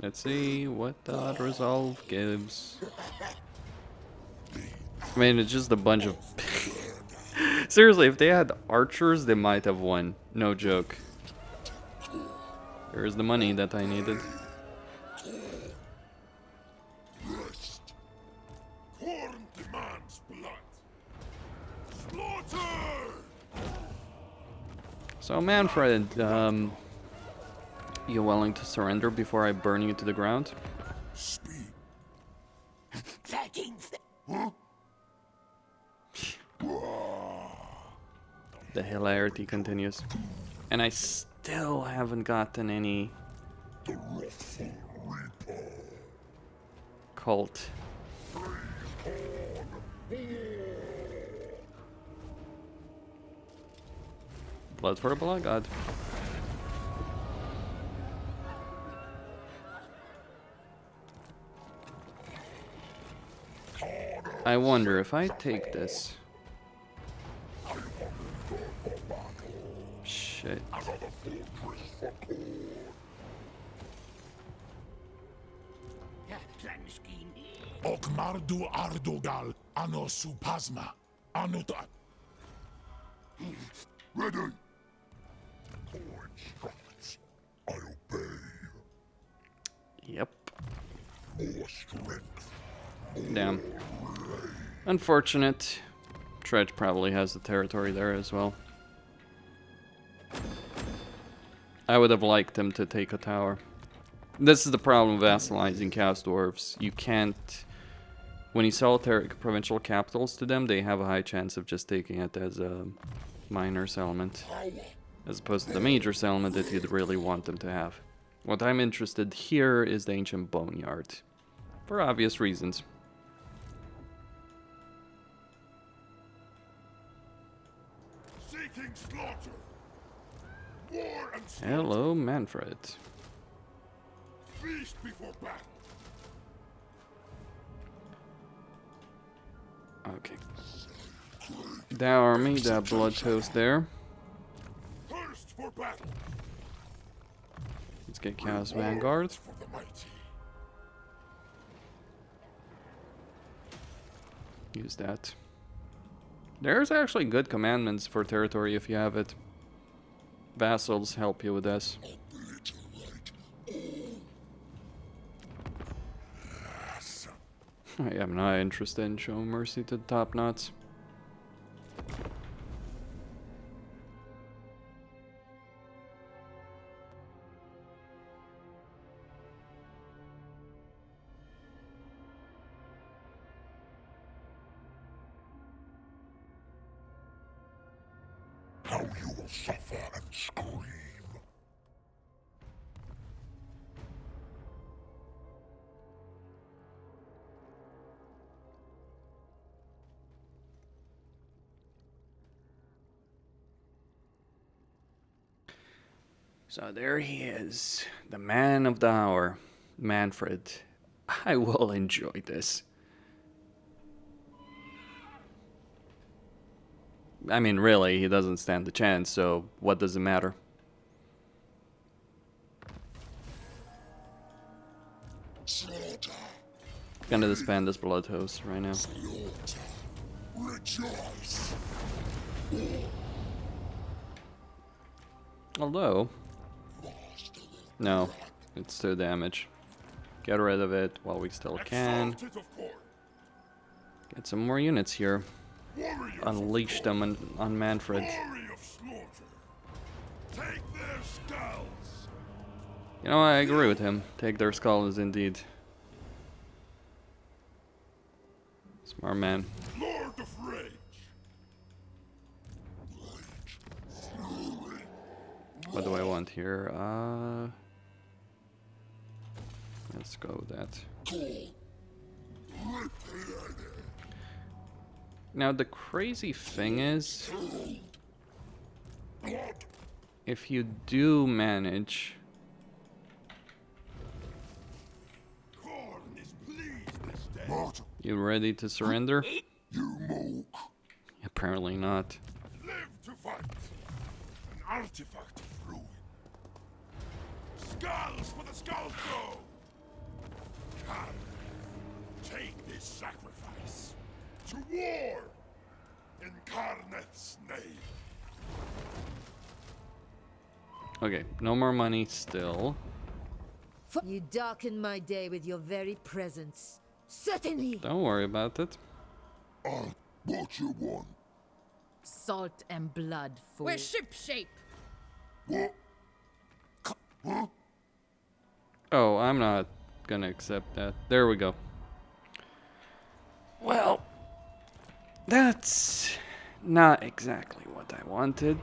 Let's see what the Autoresolve gives. I mean, it's just a bunch of... Seriously, if they had archers, they might have won. No joke. Here's the money that I needed. Corn demands blood. Slaughter! So, Manfred, you willing to surrender before I burn you to the ground? Speak. 13th. Huh? The hilarity continues. And I still haven't gotten any cult. Blood for a blood god. I wonder if I take this. Shit. Okmardu Ardogal, Ano Supasma, Anuta. Ready. Your instructions. I obey. Yep. More strength. Damn. Unfortunate. Tredge probably has the territory there as well. I would have liked him to take a tower. This is the problem with vassalizing Chaos Dwarves. You can't... When you sell provincial capitals to them, they have a high chance of just taking it as a minor settlement, as opposed to the major settlement that you'd really want them to have. What I'm interested here is the Ancient Boneyard, for obvious reasons. Seeking slaughter. War and slaughter. Hello, Manfred. Feast before battle. Okay. That army, that blood toast there. Thirst for battle. Let's get Chaos Vanguard. For the mighty. Use that. There's actually good commandments for territory if you have it. Vassals help you with this. I am not interested in showing mercy to the top knots. How you will suffer and scream. So there he is, the man of the hour, Manfred. I will enjoy this. I mean, really, he doesn't stand a chance, so what does it matter? Slaughter. Gonna disband this blood host right now. Slaughter. Rejoice. Although, no, it's 2 damage. Get rid of it while we still can. Exalted of course. Get some more units here. Warriors Unleash them on Manfred. Glory of slaughter. Take their skulls. You know, I agree with him. Take their skulls indeed. Smart man. Lord of rage. What do I want here? Let's go with that. Now the crazy thing is, if you do manage, Corn is pleased this day. you ready to surrender? You moke. Apparently not. Live to fight. An artifact of ruin. Skulls for the skull throw. Come. Take this sacrifice. To war. Incarnate's name. Okay, no more money still. You darken my day with your very presence. Certainly. Don't worry about it. What you want? Salt and blood for. We're shipshape. What? Huh? Oh, I'm not gonna accept that. There we go. Well, that's not exactly what I wanted,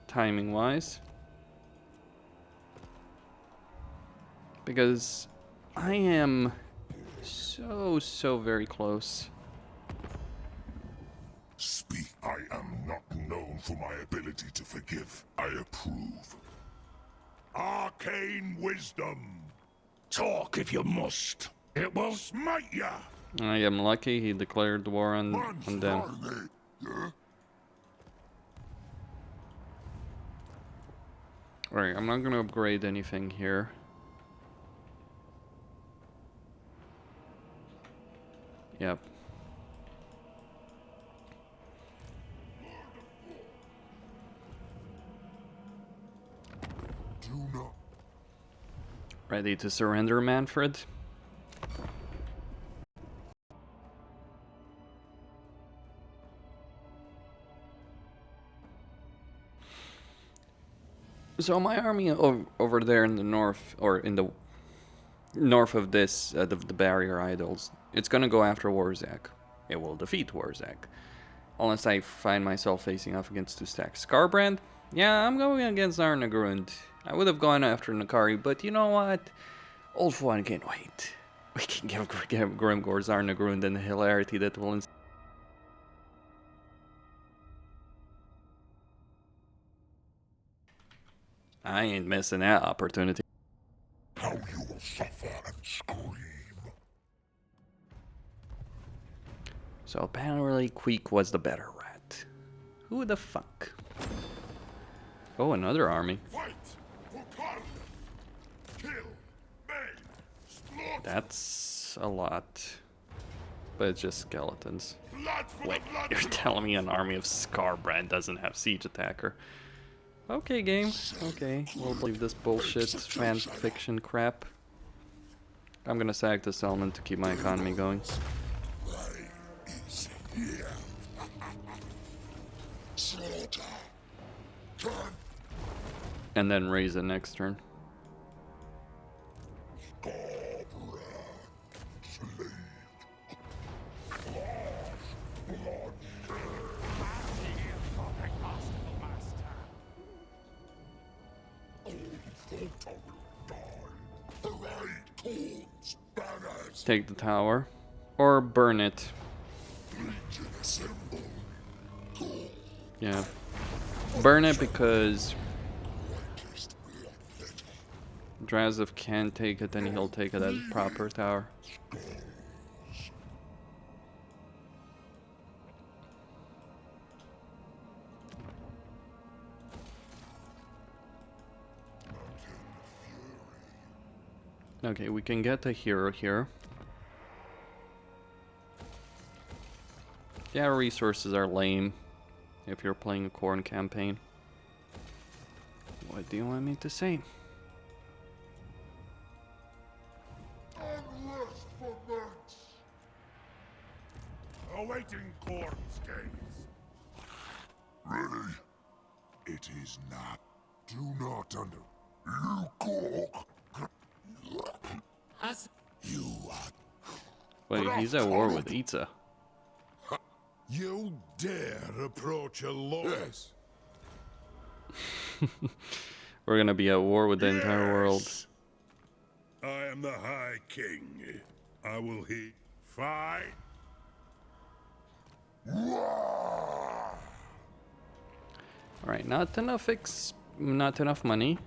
timing-wise. Because I am so very close. Speak. I am not known for my ability to forgive. I approve. Arcane wisdom. Talk if you must. It will smite ya. I am lucky he declared war on them. Alright, I'm not gonna upgrade anything here. Yep. Ready to surrender, Manfred? So my army over there in the north, or in the north of this, the barrier idols, it's gonna go after Warzak. It will defeat Warzak. Unless I find myself facing off against 2 stacks. Skarbrand? Yeah, I'm going against Arnagrund. I would have gone after Nakari, but you know what? Old one can wait. We can give Grimgor's Arnagrund and the hilarity that will ensue. I ain't missing that opportunity. How you will suffer and scream. So apparently Queek was the better rat. Who the fuck? Oh, another army. Fight for Karl. Kill, maim, slaughter. That's a lot. But it's just skeletons. Blood for Wait, the blood. you're telling me an army of Skarbrand doesn't have siege attacker? Okay, game. Okay, we'll believe this bullshit fan fiction crap. I'm gonna sack this element to keep my economy going. Is here. Slaughter. Turn. And then raise it next turn. Skarbrand. Slave. Take the tower. Or burn it. Yeah. Burn it because Drazov can't take it, then he'll take it as a proper tower. Okay, we can get a hero here. Yeah, resources are lame if you're playing a corn campaign. What do you want me to say? Unrest for months. Awaiting Corn's gaze. Ready? It is not. Do not under. You cork. As You are. Wait, he's at war with Itza. You dare approach a lord? Yes. We're gonna be at war with the entire world. I am the High King. I will heed. Fight. Alright, not enough money.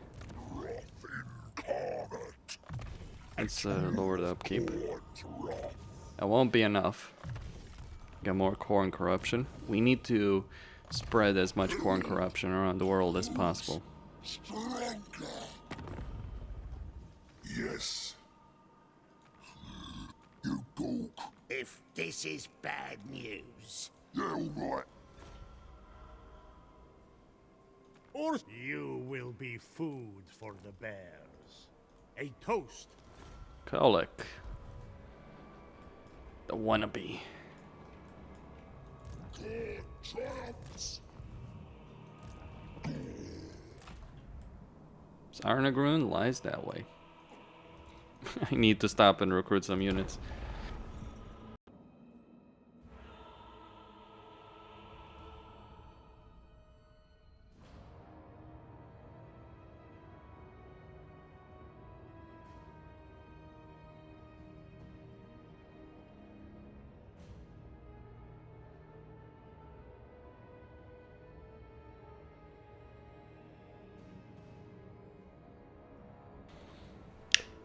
Let's lower the upkeep. That won't be enough. Get more corn corruption. We need to spread as much corn corruption around the world as possible. Yes. You go. if this is bad news. Yeah, all right. Or you will be food for the bears. A toast. Kolek. The wannabe. Good triumphs. Sarnagrun lies that way. I need to stop and recruit some units.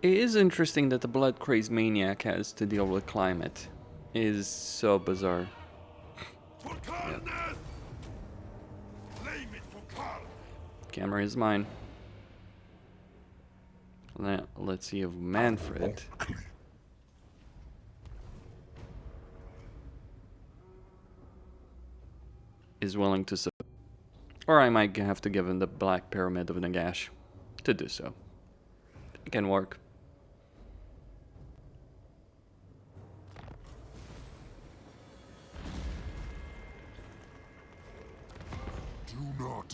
It is interesting that the blood crazed maniac has to deal with climate. It is so bizarre. For Karl, Ned! Claim it for Karl! Camera is mine. Let's see if Manfred is willing to support. Or I might have to give him the Black Pyramid of Nagash to do so. It can work.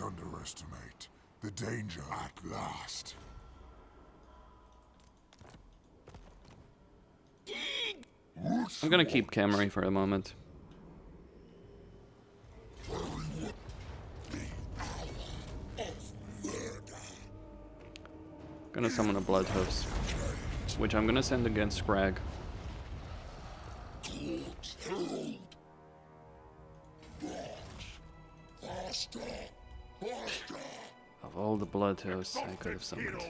not underestimate the danger at last. I'm gonna keep Camry for a moment. Gonna summon a Bloodhoofs, which I'm gonna send against Scrag. Of all the Bloodhoofs I could have summoned.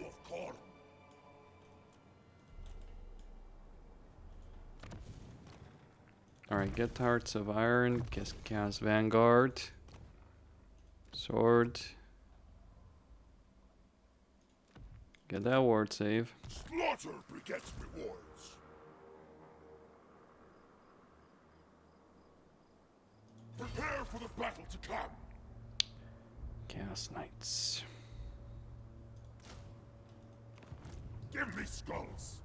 Alright, get Hearts of Iron, cast Vanguard, Sword. Get that ward save. Slaughter begets rewards. Prepare for the battle to come. Chaos Knights. Give me skulls.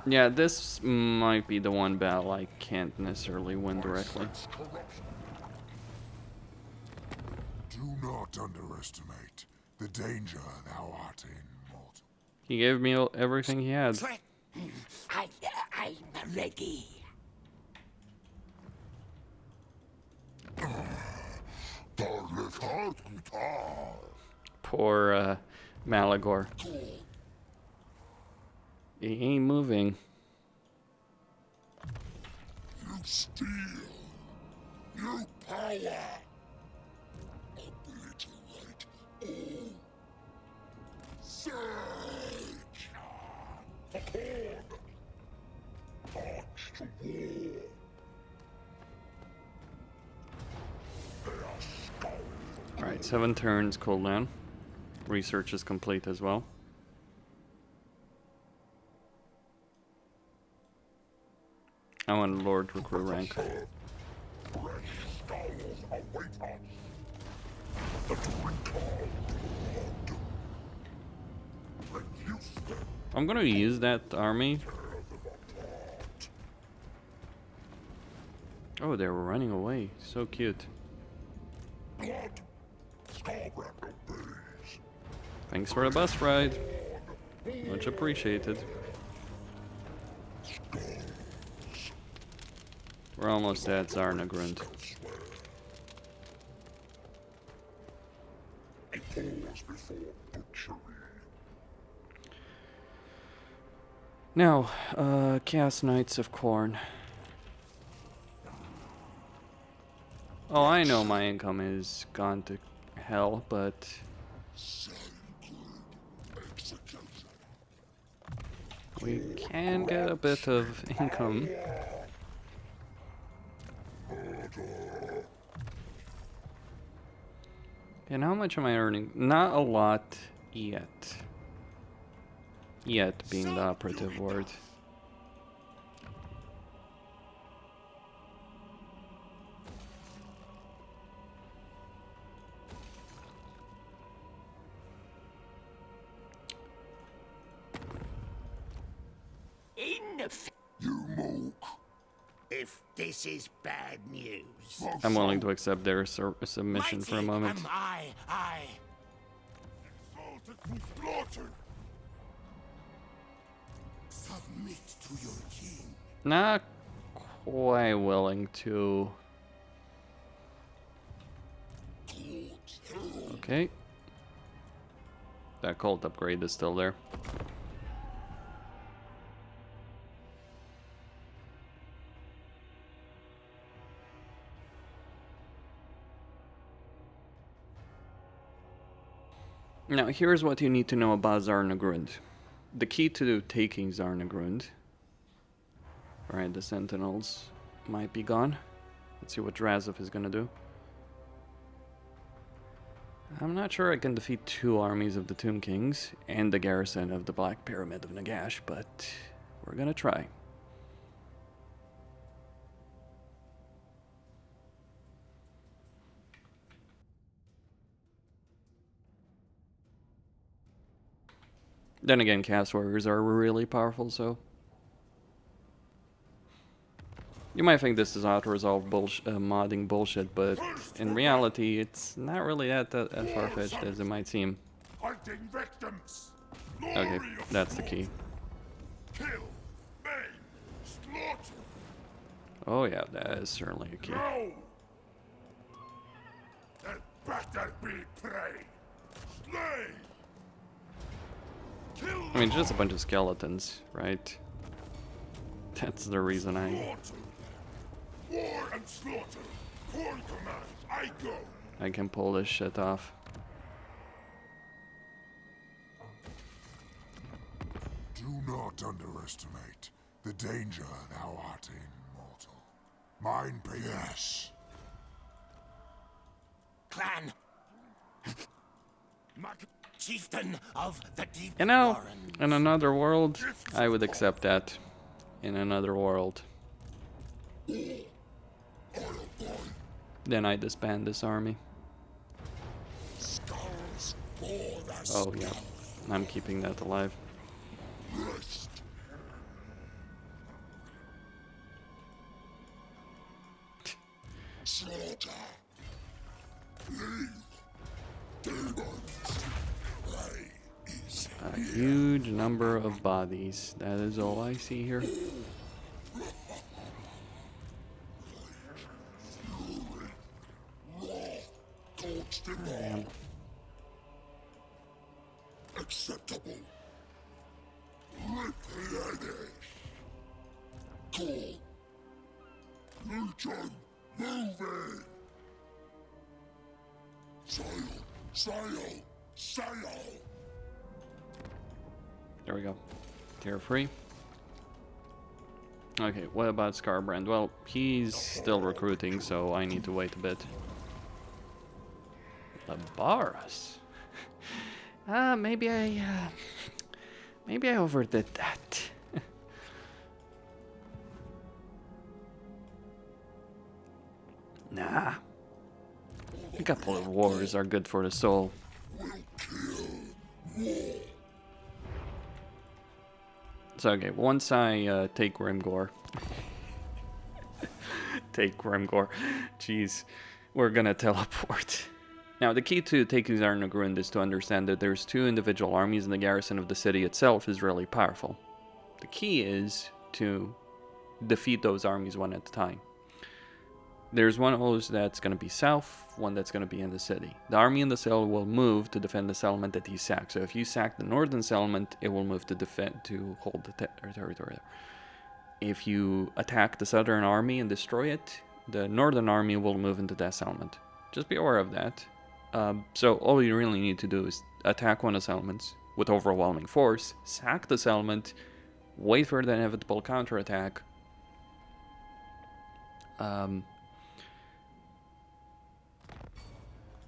Yeah, this might be the one battle I can't necessarily win directly. Do not underestimate the danger thou art in, mortal. He gave me everything he had. I'm ready. Poor Malagor. He ain't moving. You steal. You power. Obliterate all. Surge. Accord. March to war. Alright, 7 turns cooldown. Research is complete as well. I want Lord Recruit rank. I'm gonna use that army. Oh, they were running away. So cute. Thanks for the bus ride. Much appreciated. We're almost at Zarnagrund. Now, Chaos Knights of Khorne. Oh, I know my income is gone to hell, but we can get a bit of income. And how much am I earning? Not a lot yet. Yet being the operative word. You mook. If this is bad news, I'm willing to accept their submission for a moment. am I. Exalted from slaughter. Submit to your king. Not quite willing to. Okay. That cult upgrade is still there. Now, here's what you need to know about Zarnagrund. The key to taking Zarnagrund. Alright, the Sentinels might be gone. Let's see what Drazov is gonna do. I'm not sure I can defeat 2 armies of the Tomb Kings and the garrison of the Black Pyramid of Nagash, but we're gonna try. Then again, Cast Warriors are really powerful, so You might think this is Autoresolve modding bullshit, but in reality, it's not really that as far-fetched as it might seem. Hunting victims. Okay, Glory of that's the key. slaughter. Kill, maim, slaughter. Oh yeah, that is certainly a key. No. There better be prey. Slay. Kill. I mean, just a bunch of skeletons, right? That's the reason I... Slaughter. War and slaughter. Corn command. I go. I can pull this shit off. Do not underestimate the danger thou art in, mortal. Mine pay. Yes. Clan. Chieftain of the Deep You know, Warrens. in another world, I would accept that. In another world. Then I disband this army. Skulls for the Oh yeah, I'm keeping that alive. rest. Slaughter. Leave. Demons. Prey is A huge number of bodies. That is all I see here. torched them all. Acceptable. Replenish. Call. Legion, move in. Sail, sail, sail. There we go. Tear free. Okay, what about Skarbrand? Well, he's still recruiting, so I need to wait a bit. Labaras? Maybe I overdid that. Nah. A couple of wars are good for the soul. So okay, once I take Grimgore, jeez, we're gonna teleport. Now the key to taking Zarnagrund is to understand that there's two individual armies and the garrison of the city itself is really powerful. The key is to defeat those armies one at a time. There's one of those that's going to be south, one that's going to be in the city. The army in the cell will move to defend the settlement that he sacked. So if you sack the northern settlement, it will move to defend, to hold the territory there. If you attack the southern army and destroy it, the northern army will move into that settlement. Just be aware of that. So all you really need to do is attack one of the settlements with overwhelming force, sack the settlement, wait for the inevitable counterattack.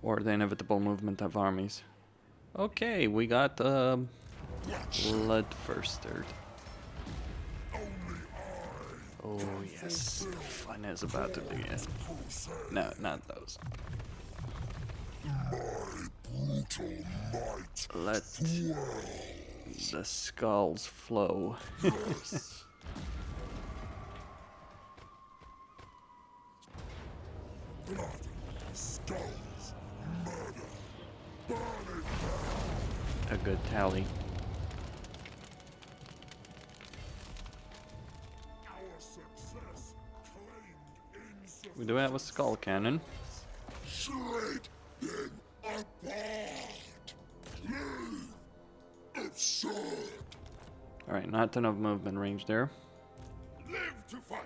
Or the inevitable movement of armies. Okay, we got Bloodthirster. Oh yes, fun is about to begin. No, not those. Let the skulls flow. Blood, skulls, murder, burning. A good tally. Our success claimed in We do have a skull cannon. shred them apart. Leave absurd. Alright, not enough movement range there. Live to fight.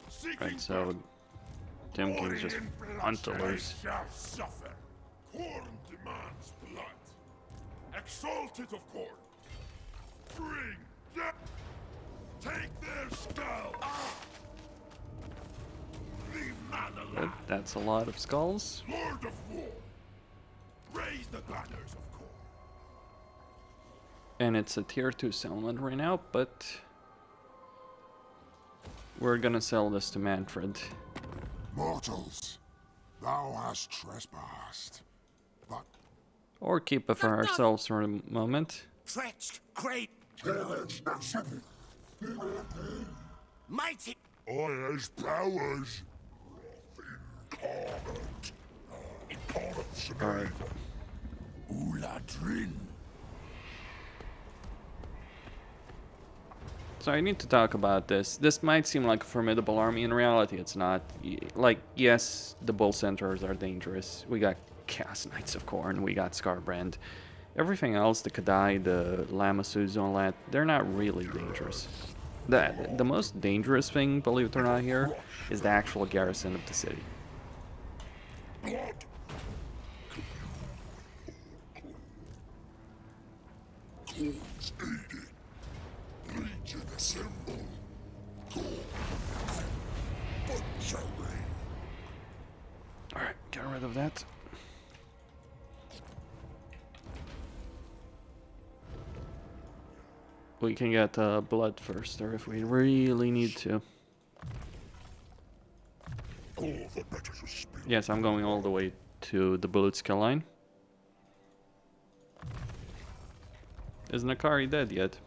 Seeking Right, so Tim King's just hunters. shall suffer. Corn demands blood. Exalted of corn. Bring them. Take their skull. Leave man Good, alive. that's a lot of skulls. Lord of war. Raise the banners of corn. And it's a tier 2 settlement right now, but we're gonna sell this to Manfred. Mortals, thou hast trespassed. But Or keep it for ourselves for a moment. Treacherous great Mighty. I has powers. Incarnate. Incarnate's the Alright. name. Uladrin. So I need to talk about this. This might seem like a formidable army. In reality, it's not. Like, yes, the Bull Centaurs are dangerous. We got Chaos Knights of Khorne. We got Skarbrand. Everything else, the Kebie, the Lamassus, and all that, they're not really dangerous. The most dangerous thing, believe it or not, here is the actual garrison of the city. Cause aided. Legion assemble. Go and butchery. Alright, get rid of that. We can get Bloodthirster if we really need to. All the better to spill. Yes, I'm going all the way to the Bulutska line. Is Nakari dead yet?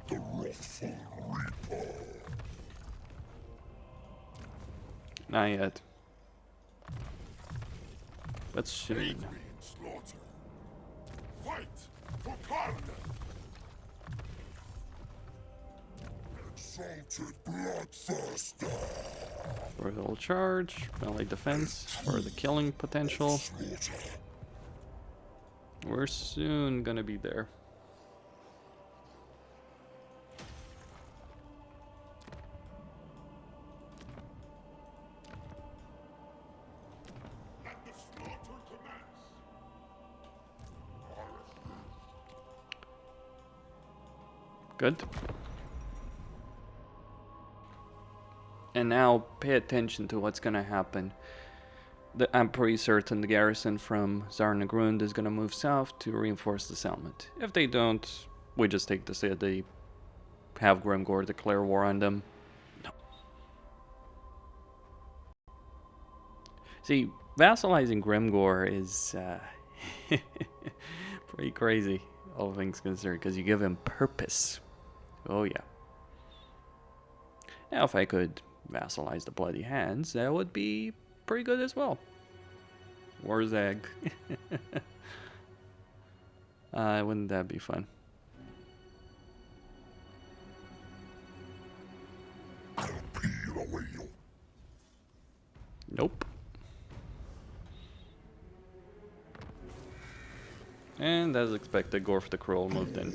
The wrathful reaper. Not yet. But soon. Aid me in slaughter. Fight for Karna. Exalted bloodthirster. Royal charge, melee defense for the killing potential. Slaughter. We're soon gonna be there. Let the slaughter commence. Good. And now pay attention to what's gonna happen. I'm pretty certain the garrison from Zarnagrund is gonna move south to reinforce the settlement. If they don't, we just take the city, have Grimgor declare war on them. No. See, vassalizing Grimgor is pretty crazy, all things considered, because you give him purpose. Oh yeah. Now if I could vassalize the Bloody Hands, that would be pretty good as well. Warzag. Wouldn't that be fun? I'll peel away your Nope. And as expected, Gorf the Cruel moved in.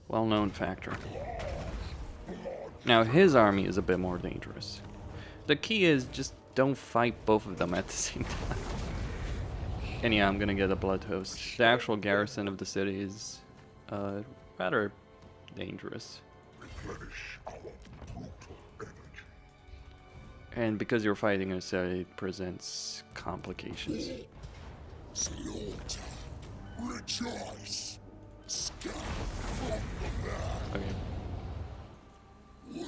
Well-known factor. Now his army is a bit more dangerous. The key is just don't fight both of them at the same time. And yeah, I'm gonna get a blood host. The actual garrison of the city is rather dangerous. replenish our brutal energy. And because you're fighting a city, it presents complications. Slaughter. Rejoice. Scout from the land. Okay,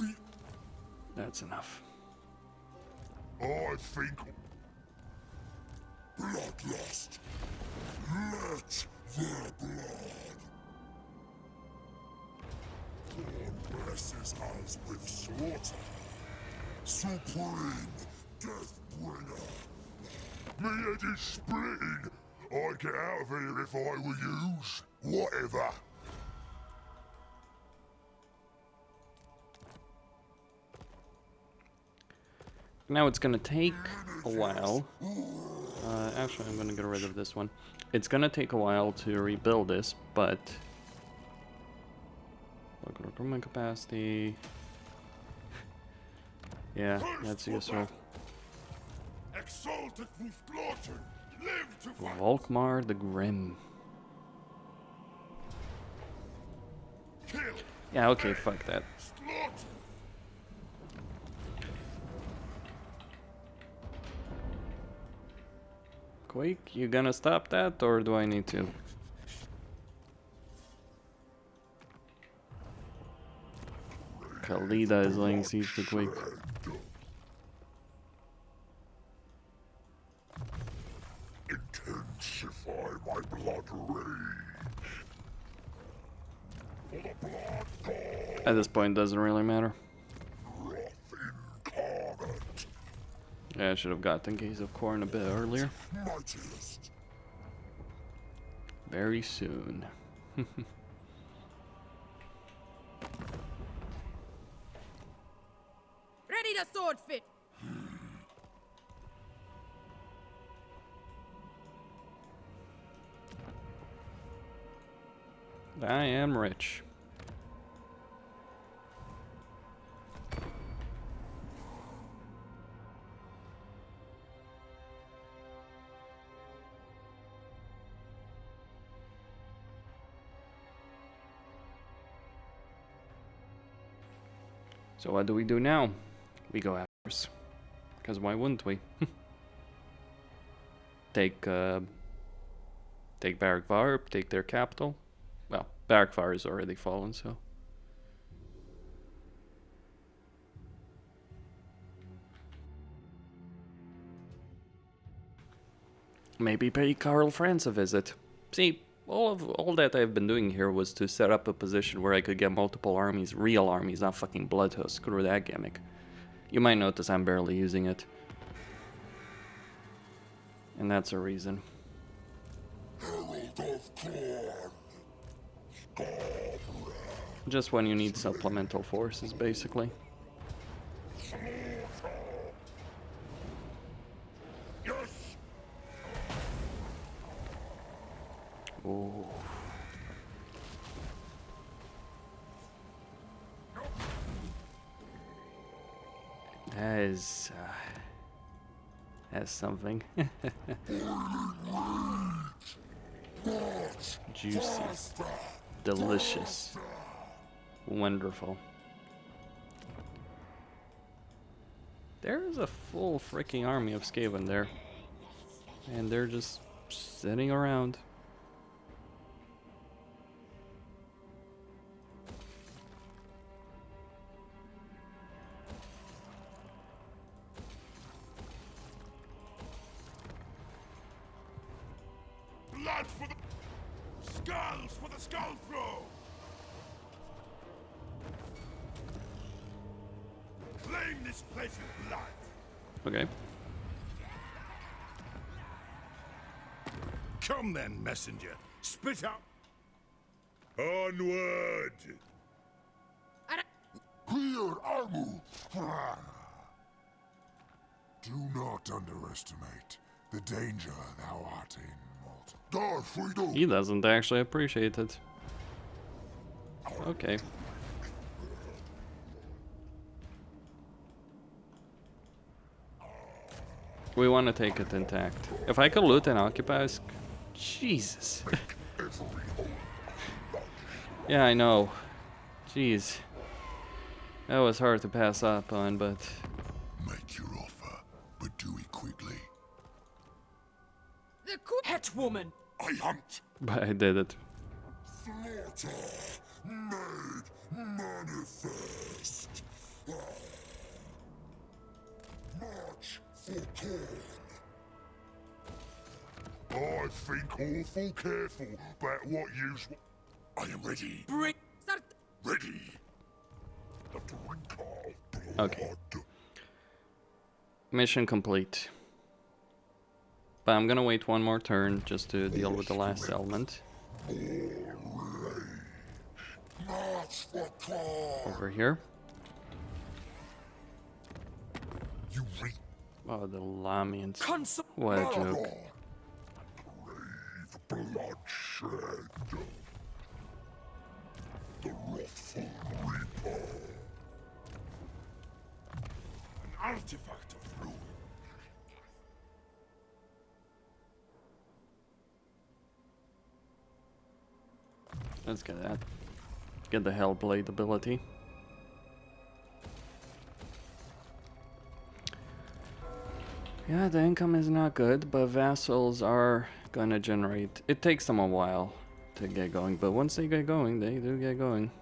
Weep. that's enough. I think bloodlust. Let their blood. God blesses us with slaughter. Supreme Deathbringer. Me head is splitting. I'd get out of here if I were yous. Whatever. Now it's gonna take a while. Actually, I'm gonna get rid of this one. It's gonna take a while to rebuild this, but look at recruitment capacity. Yeah, that's useful. Exalted through slaughter. Live to fight. Volkmar the Grim. Kill. Yeah, okay, fuck that. Slaughter. Quake, you gonna stop that, or do I need to? Khalida is laying siege to Quake. Intensify my blood rage. At this point, it doesn't really matter. Yeah, I should have gotten case of corn a bit earlier. Mightiest. Very soon. Ready the sword fit. I am rich. So what do we do now? We go after, because why wouldn't we? Take Vacre, take their capital. Well, Vacre is already fallen, so. Maybe pay Karl France a visit. See, all that I've been doing here was to set up a position where I could get multiple armies, real armies, not fucking bloodhosts. Screw that gimmick. You might notice I'm barely using it. And that's a reason. Herald of Corn. Skarbrand. Just when you need supplemental forces, basically. Yes. Ooh. That's something. Juicy. Delicious. Wonderful. There is a full freaking army of Skaven there. And they're just sitting around. Blood for the skulls for the skull throw. Claim this place with blood. Okay. Come then, messenger. Spit up. Onward. Clear Armu. Do not underestimate the danger thou art in, mortal. He doesn't actually appreciate it. Okay. We want to take it intact. If I could loot and occupy, Jesus. Yeah, I know. Jeez. That was hard to pass up on, but... Make your offer, but do it quickly. The het woman. I hunt. But I did it. Slaughter made manifest. March for corn. I think awful careful about what use. I am ready. Ready. A drink of blood. Okay. Mission complete. But I'm gonna wait one more turn just to deal with the last element. March for corn. Over here. You reap Oh, the Lamians. What a joke. brave bloodshed. The wrathful reaper. An artifact of ruin. Let's get that. Get the Hellblade ability. Yeah, the income is not good, but vassals are gonna generate. It takes them a while to get going, but once they get going, they do get going.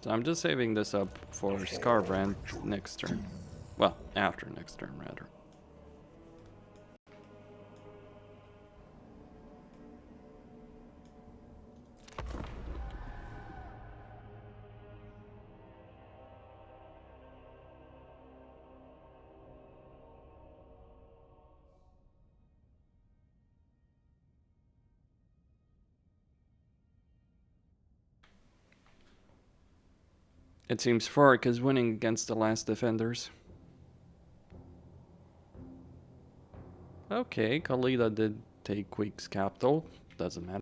So I'm just saving this up for Skarbrand next turn. Well, after next turn, rather. It seems Fork is winning against the last defenders. Okay, Khalida did take Queek's capital. Doesn't matter.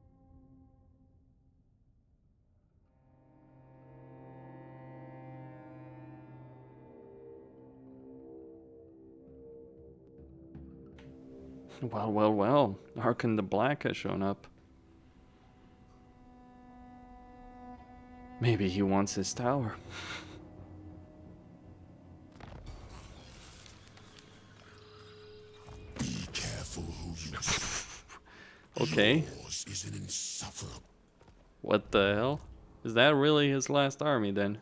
Well, well, well. Arkan the Black has shown up. Maybe he wants his tower. Be careful who you Okay. Yours is an insufferable. What the hell? Is that really his last army then?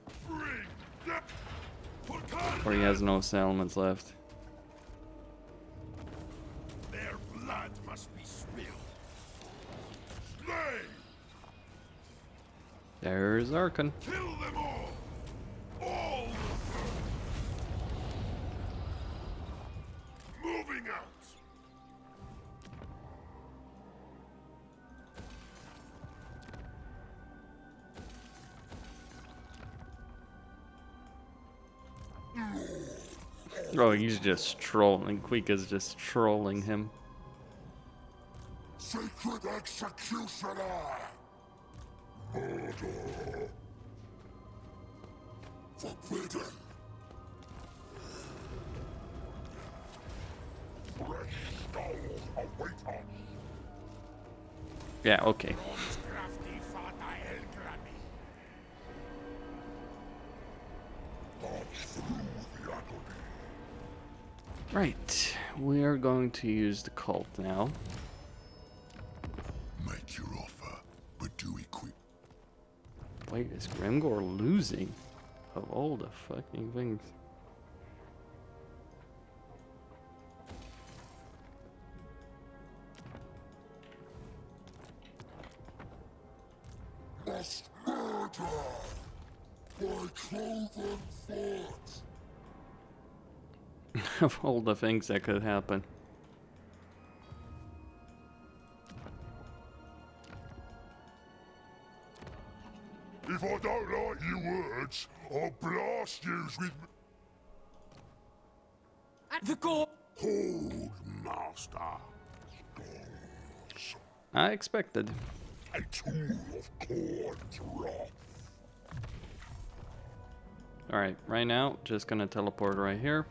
Or he has no settlements left? Their blood must be spilled. Slay! There's Arkan. Kill them all! All of them! Moving out! Oh, he's just trolling. Queek is just trolling him. Sacred executioner! Murder! Forbidden! Fresh skulls await us! Yeah, okay. Crafty Fata Elgrani! March through the agony! Right, we are going to use the cult now. Make your offer, but do it quick. Wait, is Grimgor losing? Of all the fucking things. Must murder! By cloven foot! Of all the things that could happen. If I don't like your words, I'll blast yous with... At the core. Hold, master. Skulls. I expected. A tool of Khorne's wrath. Alright, right now, just gonna teleport right here.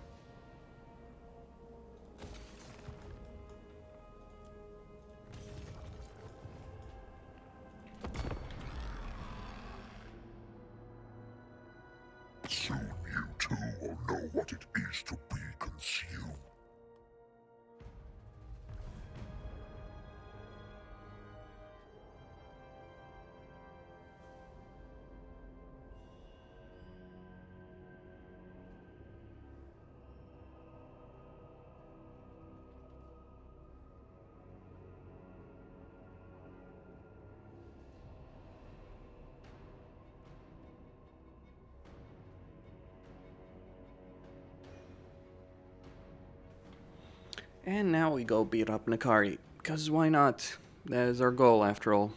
Soon you too will know what it is to be consumed. And now we go beat up Nakari. Because why not? That is our goal after all.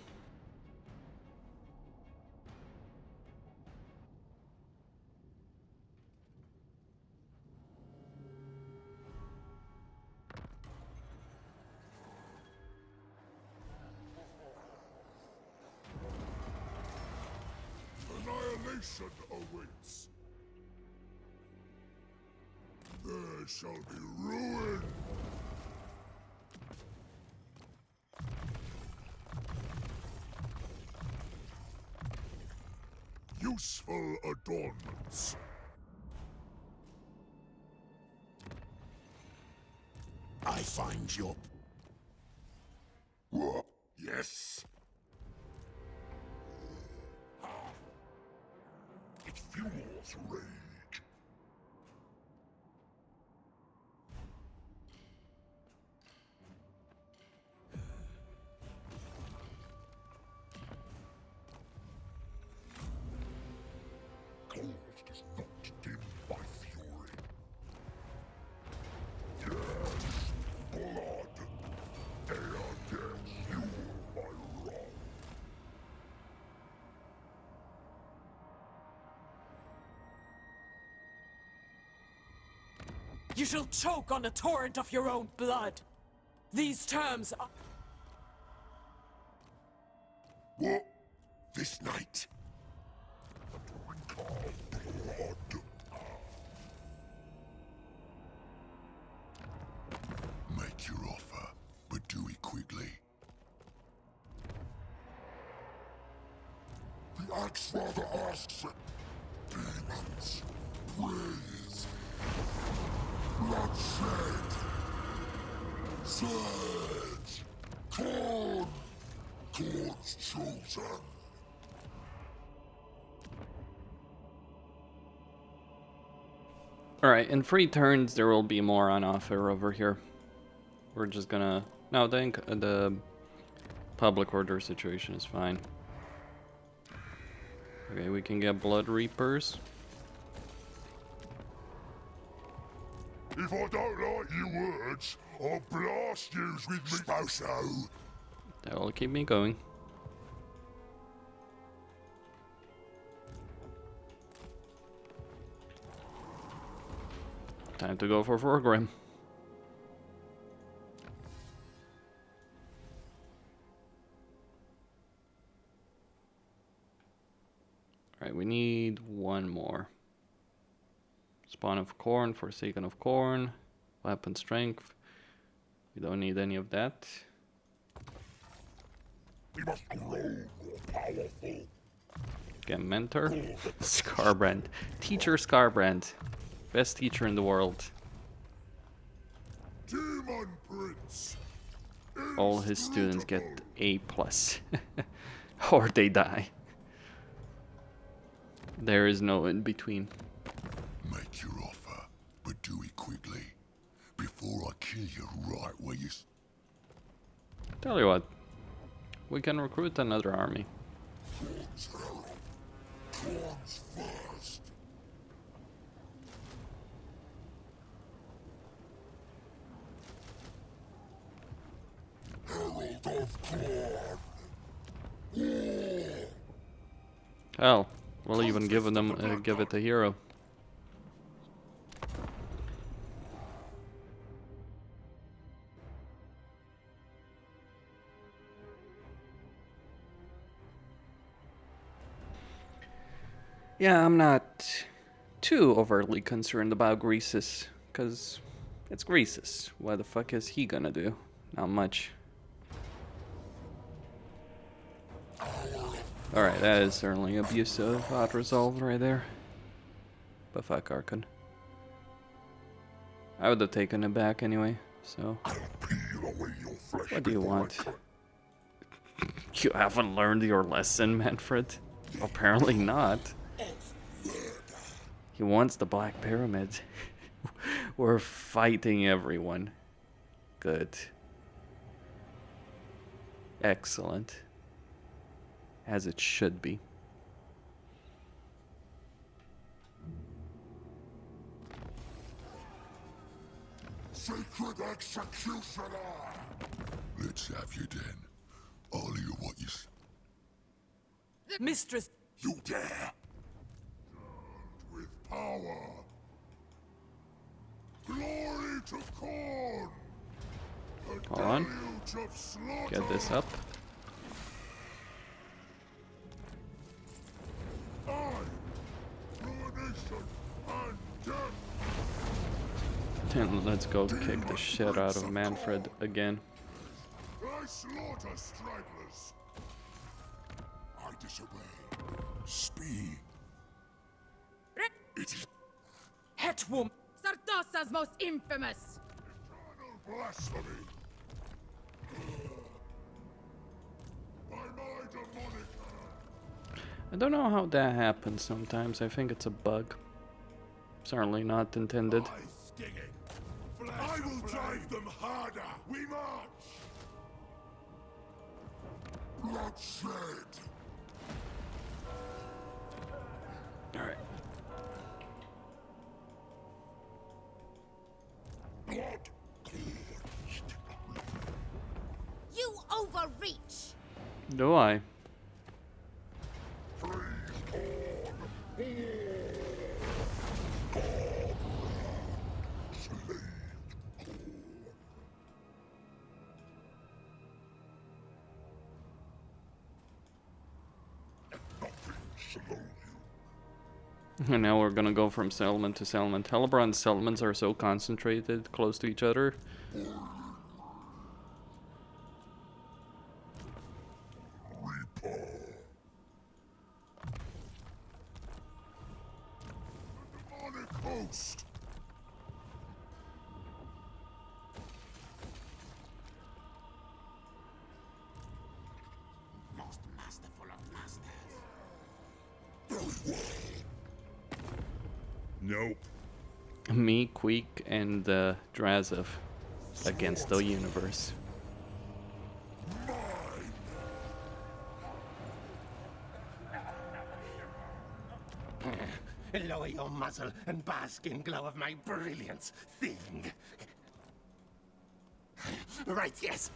Annihilation awaits. There shall be ruin. Useful adornments. I find your... What? Yes. It fuels rage. Cold is not dimmed by fury. Yes, blood. Air gets fueled by wrong. You shall choke on a torrent of your own blood. These terms are... What? This night? A drink of blood. Make your offer, but do it quickly. The Axe Father asks, demons, praise, bloodshed, surge, corn, corn's chosen. Alright, in 3 turns there will be more on offer over here. We're just gonna... No, the public order situation is fine. Okay, we can get Blood Reapers. If I don't like your words, I'll blast yous with me boso. That will keep me going. Time to go for Forgrim. Alright, we need one more. Spawn of Corn, Forsaken of Corn, Weapon Strength. We don't need any of that. We must grow more powerful. Get Mentor. Skarbrand. Teacher Skarbrand. Best teacher in the world. Demon Prince. All his students get A+. Or they die. There is no in between. Make your offer, but do it quickly. Before I kill you right where you... Tell you what. We can recruit another army. Corn's herald. Corn's first. Herald of Corn. War. Hell, we'll even give them give it a hero. Yeah, I'm not too overtly concerned about Greasus, because it's Greasus. What the fuck is he gonna do? Not much. Alright, that is certainly abuse of Autoresolve right there. But fuck Archon. I would have taken it back anyway, so... I'll peel away your flesh. What do you before I want? cut. You haven't learned your lesson, Manfred? Apparently not. He wants the Black Pyramid. We're fighting everyone. Good. Excellent. As it should be. Sacred Executioner! Let's have you then. I'll hear what you say. Mistress... You dare! With power! Glory to Corn! A Hold on. deluge of slaughter! Get this up. Ruination and death! And let's go kick the shit out of Manfred again. I slaughter stragglers! I disobey. Speed! It is Hetwom... Sartassa's most infamous! eternal blasphemy! By my demonic I don't know how that happens sometimes. I think it's a bug. Certainly not intended. I will drive them harder! We march! Bloodshed! Alright. Blood! You overreach! Do I? let alone you. And now we're gonna go from settlement to settlement. Hellebrand's settlements are so concentrated, close to each other. Reaper. Demonic host. Most masterful of masters. Very well. Nope. Me, Queek, and Drazov against the universe. Lower your muzzle and bask in glow of my brilliance, thing. Right, yes.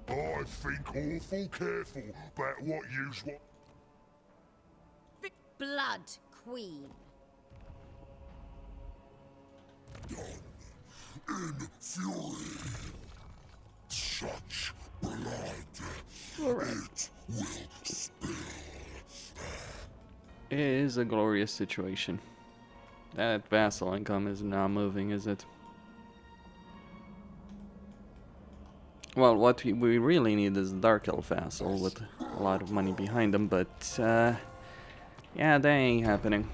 I think awful careful about what yous want. Blood Queen. In fury. Such blood. It will spill. It is a glorious situation. That vassal income is not moving, is it? Well, what we really need is a Dark Elf vassal with a lot of money behind him, but yeah, that ain't happening.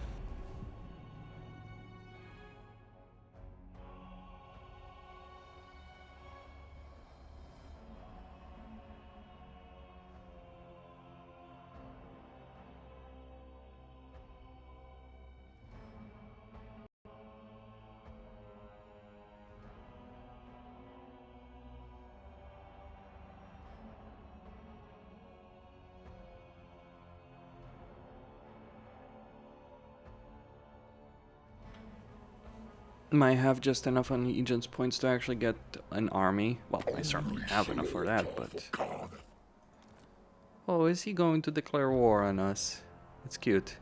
Might have just enough on Legion's points to actually get an army. Well, I certainly have enough for that, but... Oh, is he going to declare war on us? It's cute.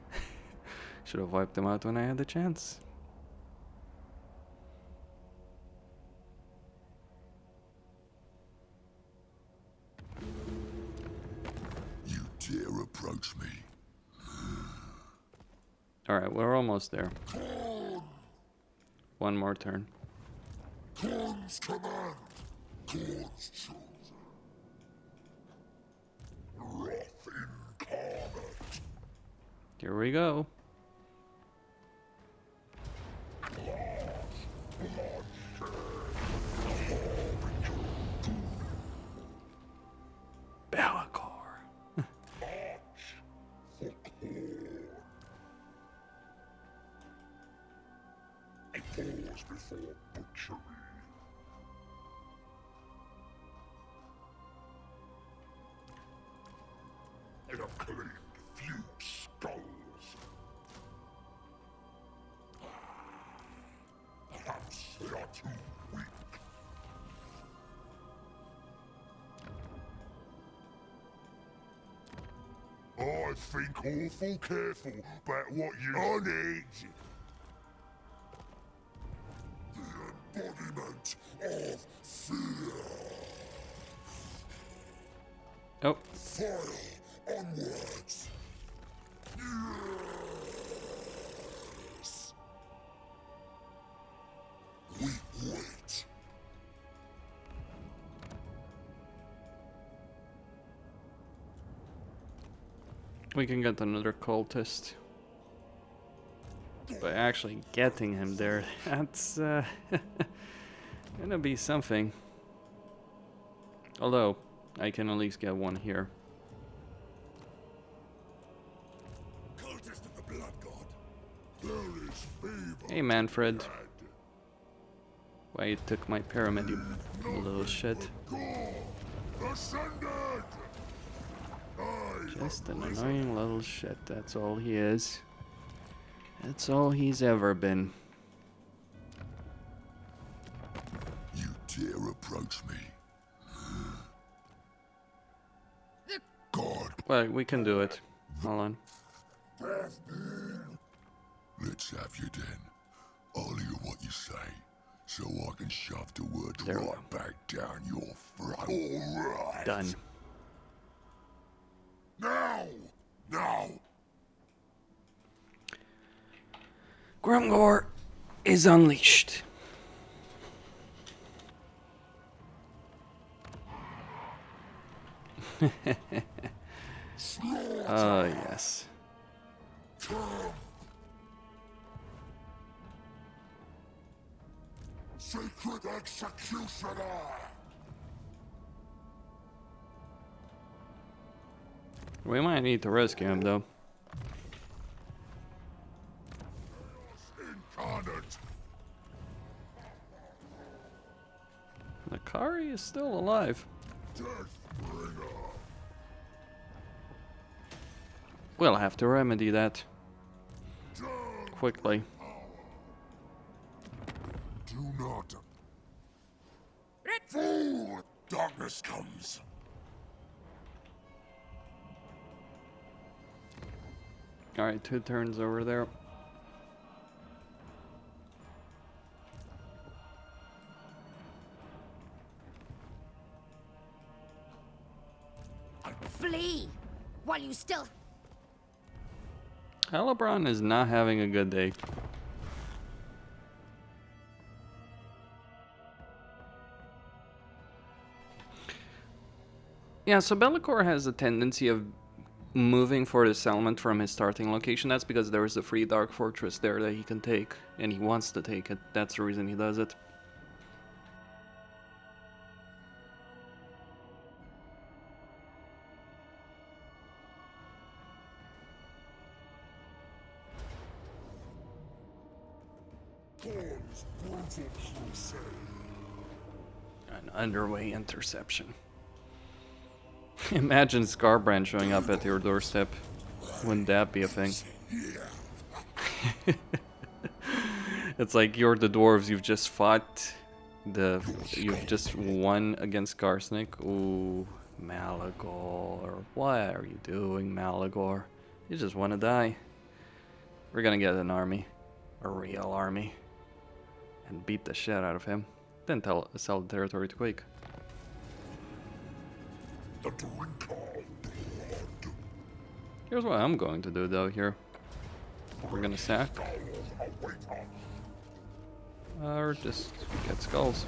Should have wiped him out when I had the chance. You dare approach me? Alright, we're almost there. One more turn. Khan's command. Khan's chosen. Wrath incarnate. Here we go. Vacre. Pause before butchery. I have claimed few skulls. Perhaps they are too weak. I think awful careful about what you need. The embodiment of fear. Oh. Fire onwards. Yes. We wait. We can get another cultist. But actually getting him there, that's gonna be something. Although, I can at least get one here. Cultist of the Blood God. There is favor. Hey Manfred. Why you took my pyramid, you little shit. Ascended. Just an annoying little shit, that's all he is. That's all he's ever been. You dare approach me? God. Well, we can do it. Hold on. Let's have you then. I'll hear what you say. So I can shove the words There we go. right back down your throat. All right. Done. Now! Now! Grumgor is unleashed. Oh, yes. Secret executioner! We might need to rescue him, though. Incarnate! Nakari is still alive. Deathbringer! We'll have to remedy that quickly. Do not... Fool! Darkness comes! Alright, 2 turns over there. Flee! While you still... Skarbrand is not having a good day. Yeah, so Be'lakor has a tendency of moving for the settlement from his starting location. That's because there is a free dark fortress there that he can take, and he wants to take it. That's the reason he does it. Thorn's brutal crusade! An underway interception. Imagine Skarbrand showing up at your doorstep. Wouldn't that be a thing? It's like you're the dwarves, you've just fought you've just won against Garsnik. Ooh, Malagor. What are you doing, Malagor? You just want to die. We're gonna get an army. A real army. And beat the shit out of him. Then sell the territory to Quake. The drink of blood! Here's what I'm going to do though here. We're gonna sack. Or just get skulls.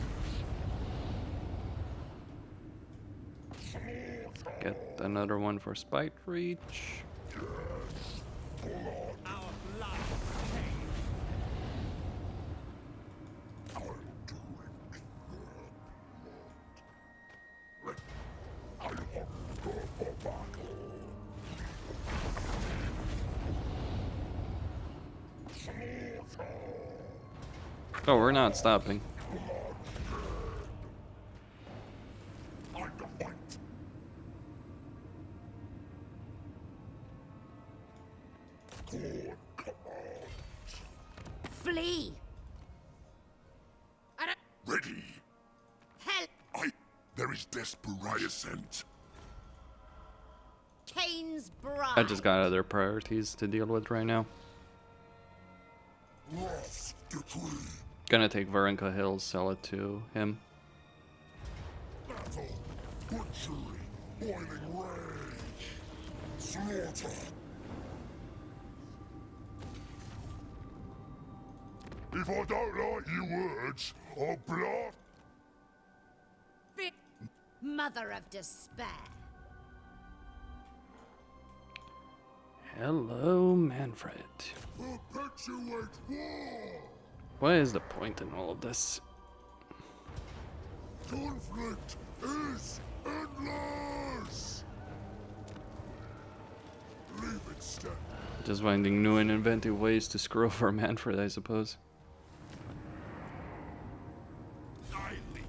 Get another one for Spite Reach. Oh, we're not stopping. Flee! Ready! Help! There is desperation. Kane's bride! I just got other priorities to deal with right now. Wrath's decree. Gonna take Varenka Hills, sell it to him. Battle. Butchery. Boiling rage. Slaughter. If I don't like your words, I'll blast. Mother of despair. Hello, Manfred. Perpetuate war. What is the point in all of this? Conflict is endless. Leave it stand. Just finding new and inventive ways to screw over Manfred, I suppose. Daily.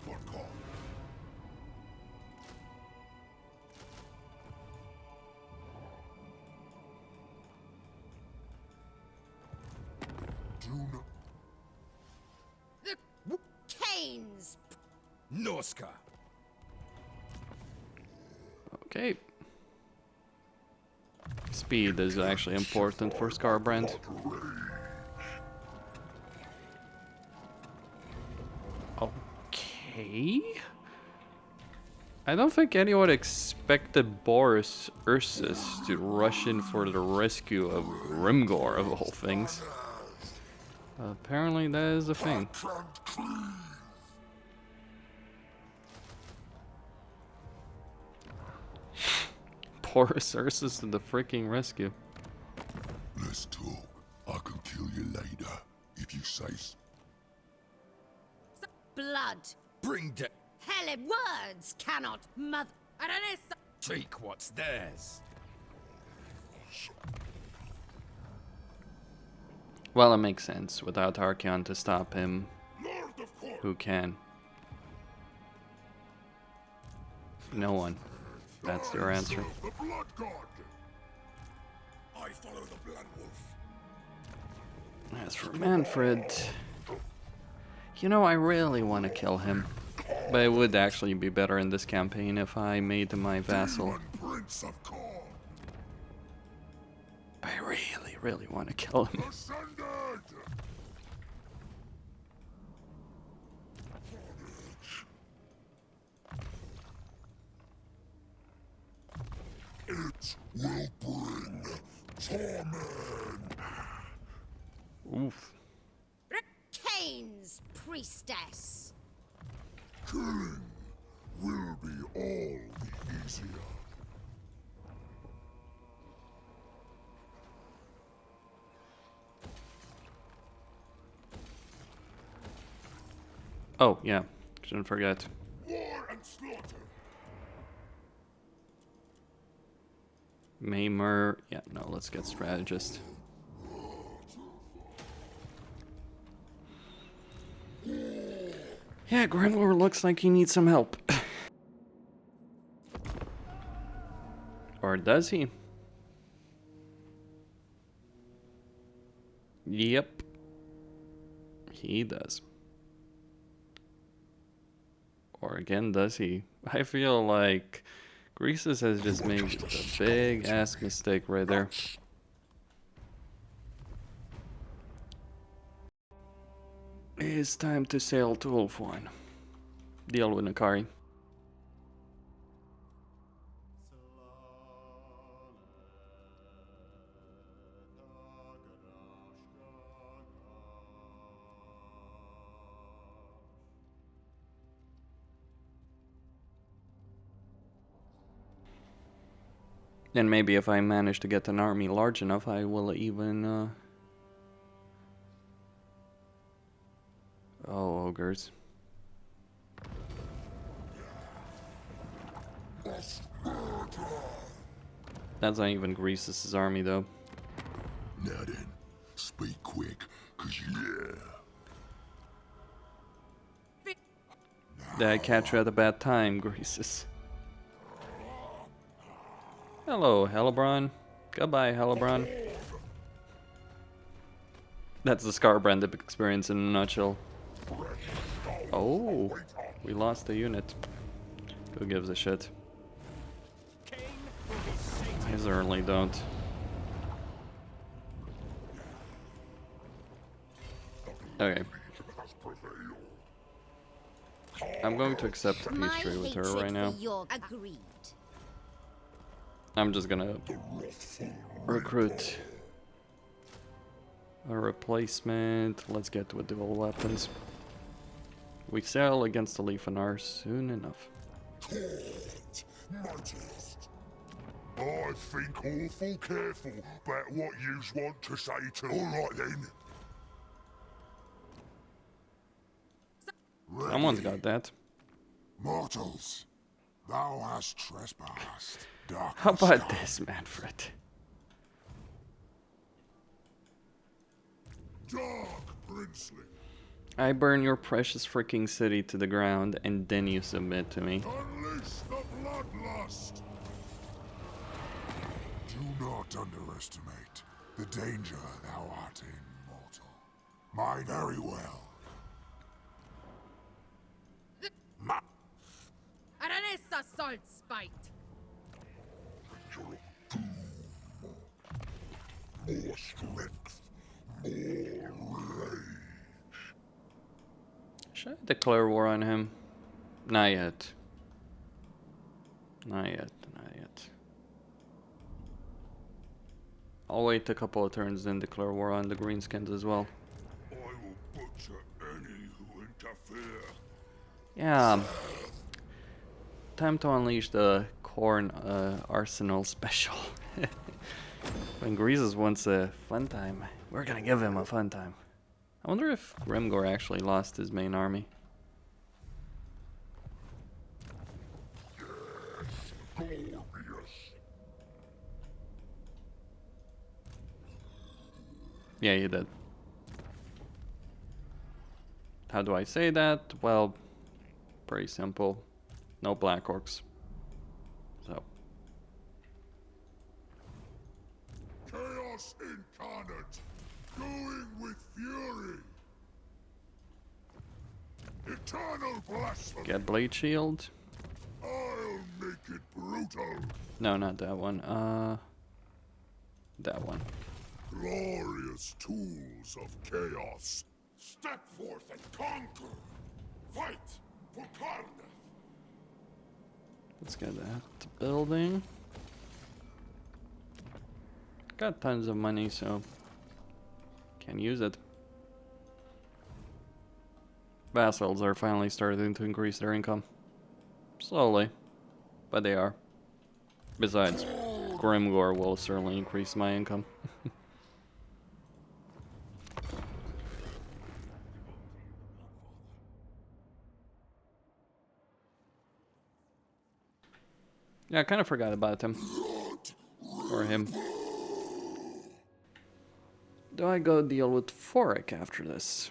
Fuck off. Do not. Kane's... Noska. Okay. Speed is actually important for Skarbrand. Okay. I don't think anyone expected Boris Ursus to rush in for the rescue of Grimgor of all things. Apparently that is a thing. Boris Ursus to the freaking rescue. Let's talk. I can kill you later, if you say so. Blood. Bring the Hell, words cannot mother. take what's theirs. Well, it makes sense. Without Archeon to stop him, who can? No one. That's your answer. The Blood God. I follow the Blood Wolf. As for Manfred, you know, I really want to kill him. But it would actually be better in this campaign if I made him my vassal. Prince of Corn. I really want to kill him. Ascended. It will bring torment. Oof. Cain's priestess. Killing will be all the easier. Oh, yeah. Shouldn't forget. War and slaughter. Maimer. Yeah, no, let's get strategist. Yeah, Grimlord looks like he needs some help. Or does he? Yep. He does. Or again, does he? I feel like Greases has just made a big ass mistake right there. It's time to sail to Ulfwine. Deal with Nakari. And maybe if I manage to get an army large enough, I will even, Oh, ogres. That's not even Greasus' army, though. Now then, speak quick, cause Did I catch you at a bad time, Greasus? Hello, Hellebron. Goodbye, Hellebron. That's the Skarbrand experience in a nutshell. Oh, we lost a unit. Who gives a shit? I certainly don't. Okay. I'm going to accept a peace treaty with her right now. Agreed. I'm just gonna recruit a replacement. Let's get with dual weapons. We sail against the Leafanar soon enough. I think awful careful about what yous want to say to. Alright then. Someone's got that. Mortals, thou hast trespassed. How about this, Manfred? Dark princely. I burn your precious freaking city to the ground, and then you submit to me. Unleash the bloodlust. Do not underestimate the danger thou art in, mortal. Mind very well. Aranessa salt spite. More strength, more rage. Should I declare war on him? Not yet. Not yet, not yet. I'll wait a couple of turns, then declare war on the greenskins as well. I will butcher any who interfere. Yeah. Time to unleash the corn arsenal special. When Greases wants a fun time, we're gonna give him a fun time. I wonder if Grimgor actually lost his main army. Yeah, he did. How do I say that? Well, pretty simple. No Black Orcs. So. Chaos incarnate, going with fury. Eternal blasphemy. Get Blade Shield. I'll make it brutal. No, not that one. That one. Glorious tools of chaos. Step forth and conquer. Fight for Cardiff. Let's get that building. Got tons of money, so can use it. Vassals are finally starting to increase their income. Slowly, but they are. Besides, Grimgor will certainly increase my income. Yeah, I kind of forgot about him. Or him. Do I go deal with Forik after this?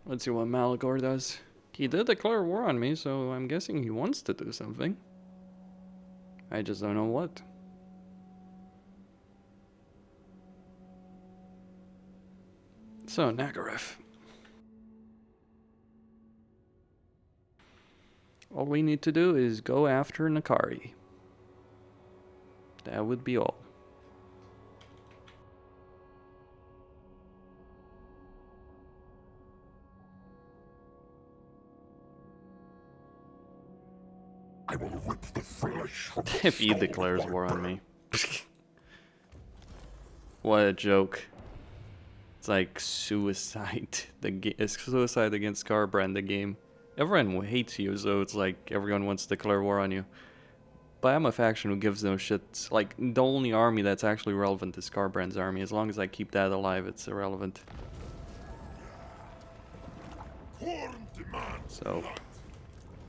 Let's see what Malagor does. He did declare war on me, so I'm guessing he wants to do something. I just don't know what. So, Nagarev. All we need to do is go after Nakari. That would be all. I will rip the flesh from If he declares war on me. What a joke. It's like suicide. It's suicide against Skarbrand, the game. Everyone hates you, so it's like everyone wants to declare war on you. But I'm a faction who gives no shit. Like, the only army that's actually relevant is Skarbrand's army. As long as I keep that alive, it's irrelevant. So,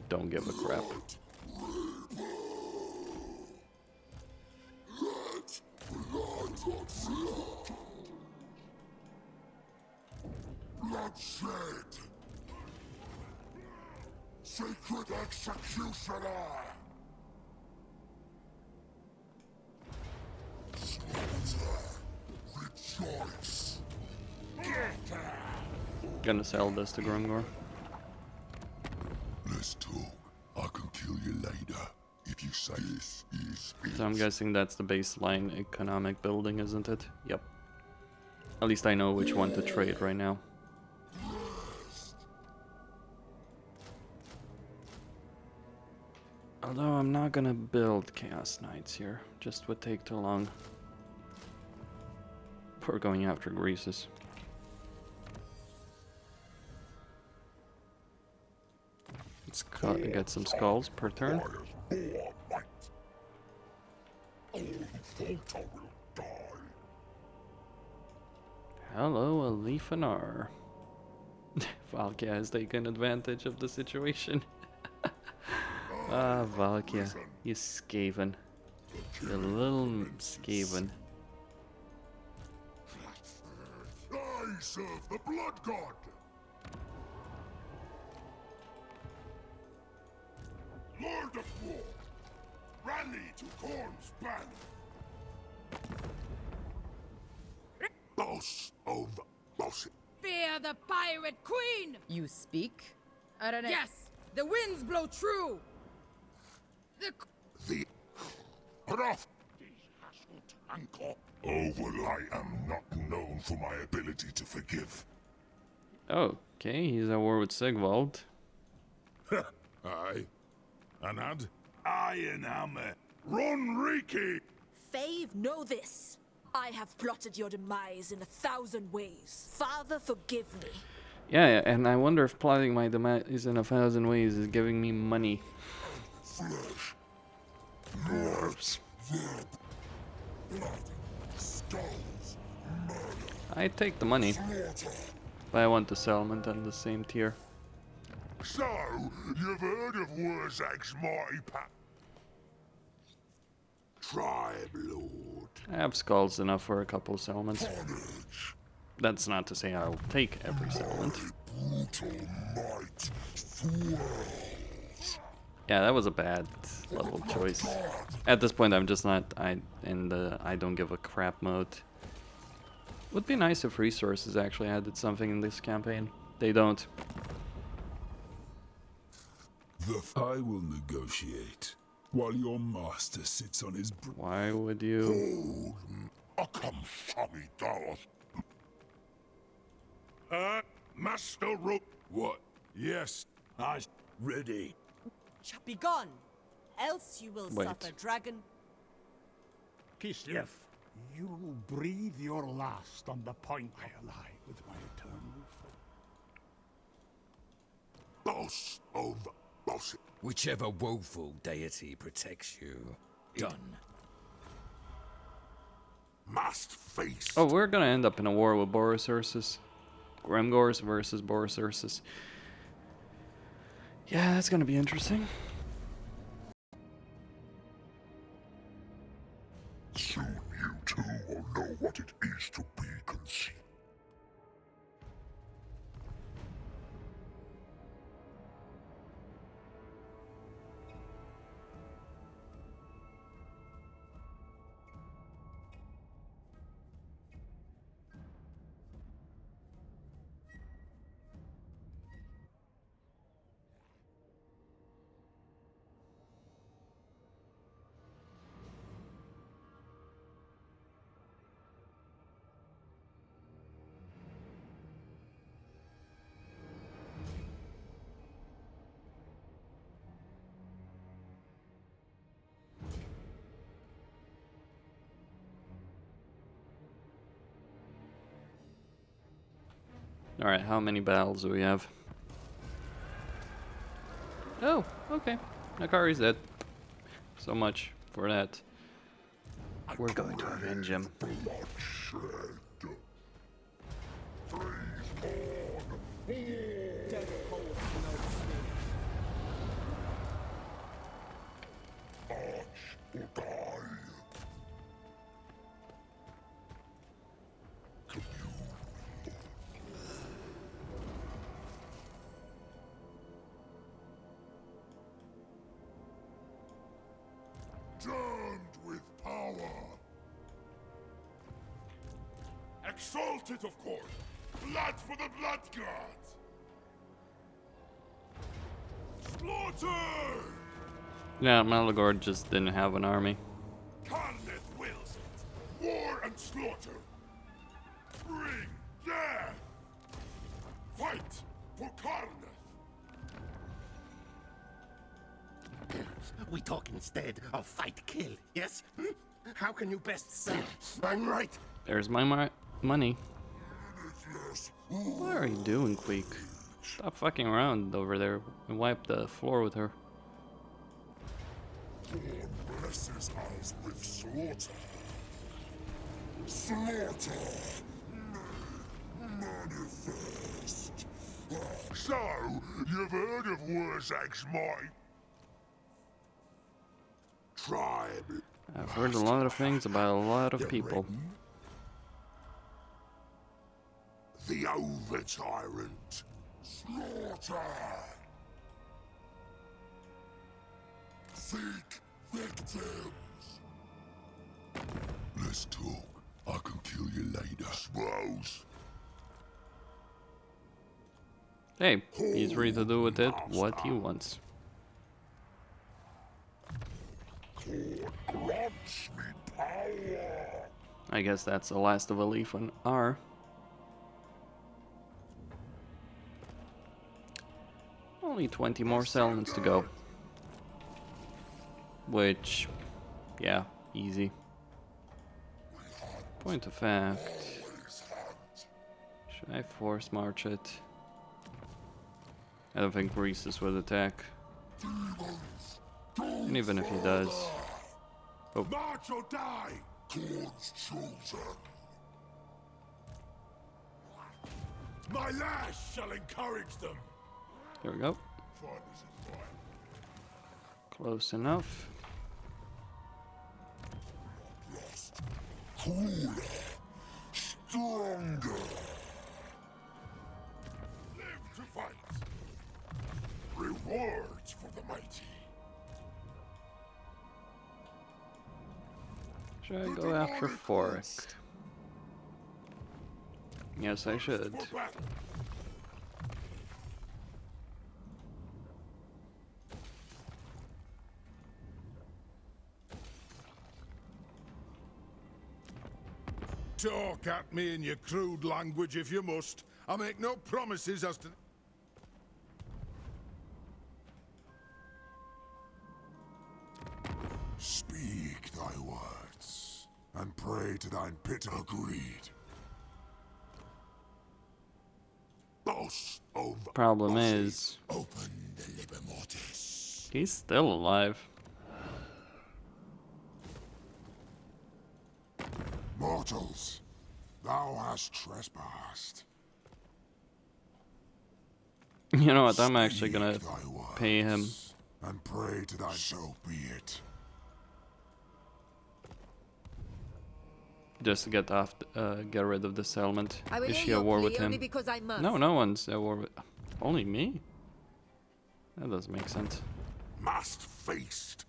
don't give a crap. bloodshed. Sacred executioner. Slaughter. Rejoice. Gonna sell this to Grimgor. Let's talk. I can kill you later if you say this is it. So I'm guessing that's the baseline economic building, isn't it? Yep. At least I know which one to trade right now. Although I'm not gonna build Chaos Knights here. Just would take too long. We're going after Greases. Let's get some skulls per turn. Hello, Alifanar. Valkia has taken advantage of the situation. Ah, Valkia, you Skaven. You little Skaven. I serve the blood god. Lord of War, rally to Khorne's banner. Boss of boss. Fear the pirate queen! You speak? Yes, the winds blow true. The Protossx ankle. Oh, well, I am not known for my ability to forgive. Okay, he's at war with Sigvald. Aye. Anad? Iron Hammer. Run, Riki! Fave, know this. I have plotted your demise in 1,000 ways. Father, forgive me. Yeah, and I wonder if plotting my demise in 1,000 ways is giving me money. Flesh. Nerves. Blood. Skulls. Murder. I take the money, Slaughter. but I want the settlement on the same tier. So, you've heard of Warsax's mighty Tribe Lord. I have skulls enough for a couple of settlements. Carnage. That's not to say I'll take every settlement. Brutal might swirls. Yeah, that was a bad level choice. At this point, I'm just not in the I don't give a crap mode. Would be nice if resources actually added something in this campaign. They don't. I will negotiate while your master sits on his. Why would you? Come, Sammy Dallas. Master Rook. What? Yes, I ready. Be gone, else you will Wait. suffer dragon. Kislev, you'll breathe your last on the point I ally with my eternal foe. Boss of boss. Whichever woeful deity protects you. Done. Must face. Oh, we're gonna end up in a war with Boris Ursus. Gremgors versus Boris Ursus. Yeah, that's gonna be interesting. Soon you too will know what it is to be conceived. Alright, how many battles do we have? Oh, okay. Nakari's dead. So much for that. We're going to avenge him. Bloodshed. Death holds no sway. March or die. Jammed with power. Exalted, of course. Blood for the blood gods. Slaughter! Yeah, Malagord just didn't have an army. Carneth wills it. War and slaughter. Bring death. Fight for Carneth. We talk instead of fight kill, yes? How can you best say I'm right? There's my money. Limitless. What are you doing, Queek? Stop fucking around over there and wipe the floor with her. God blesses us with slaughter. Slaughter. Manifest. So, you've heard of Warsax's might? Tribe. I've heard a lot of things about a lot of people. The over-tyrant. Slaughter. Seek victims. Let's talk. I can kill you later. Suppose. Hey, he's free to do with it what he wants. God grants me power. I guess that's the last of a leaf on R. Oh, only 20 more settlements to go. Which, yeah, easy. Point of fact, should I force march it? I don't think Greases would attack. And even if he does... Oh. March or die! Corn's chosen. My lash shall encourage them. There we go. Close enough. Cooler, stronger. Live to fight. Rewards for the mighty. Should I go after Fork? Yes, I should. Talk at me in your crude language if you must. I make no promises as to... Speak thy words, and pray to thine pit. Agreed. Boss of... Problem is, Open the liber mortis. he's still alive. Mortals, thou hast trespassed. You know what, I'm actually gonna Speak thy words, pay him. and pray to thy... So be it. Just to get off, get rid of the settlement. I will Is hear she at your war plea with him? only because I must. No, no one's at war with... Only me? That doesn't make sense. Mast-faced.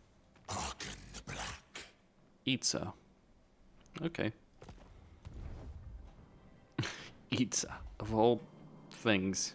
Hearken the black. Itza. Okay. Itza, of all things.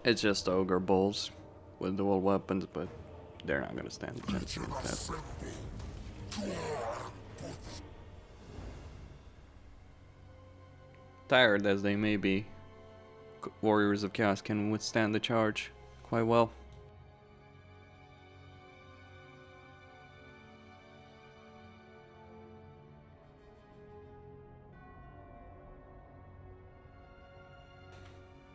It's just ogre bulls with dual weapons, but they're not gonna stand a chance against that. Tired as they may be, warriors of chaos can withstand the charge quite well.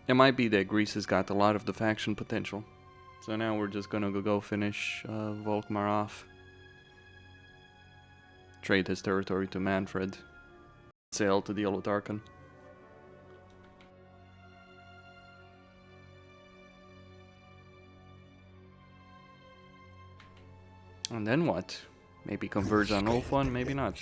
It might be that Greece has got a lot of the faction potential. So now we're just gonna go finish Volkmar off. Trade his territory to Manfred. Sail to deal with Archon. And then what? Maybe converge on Ulfwan, maybe not.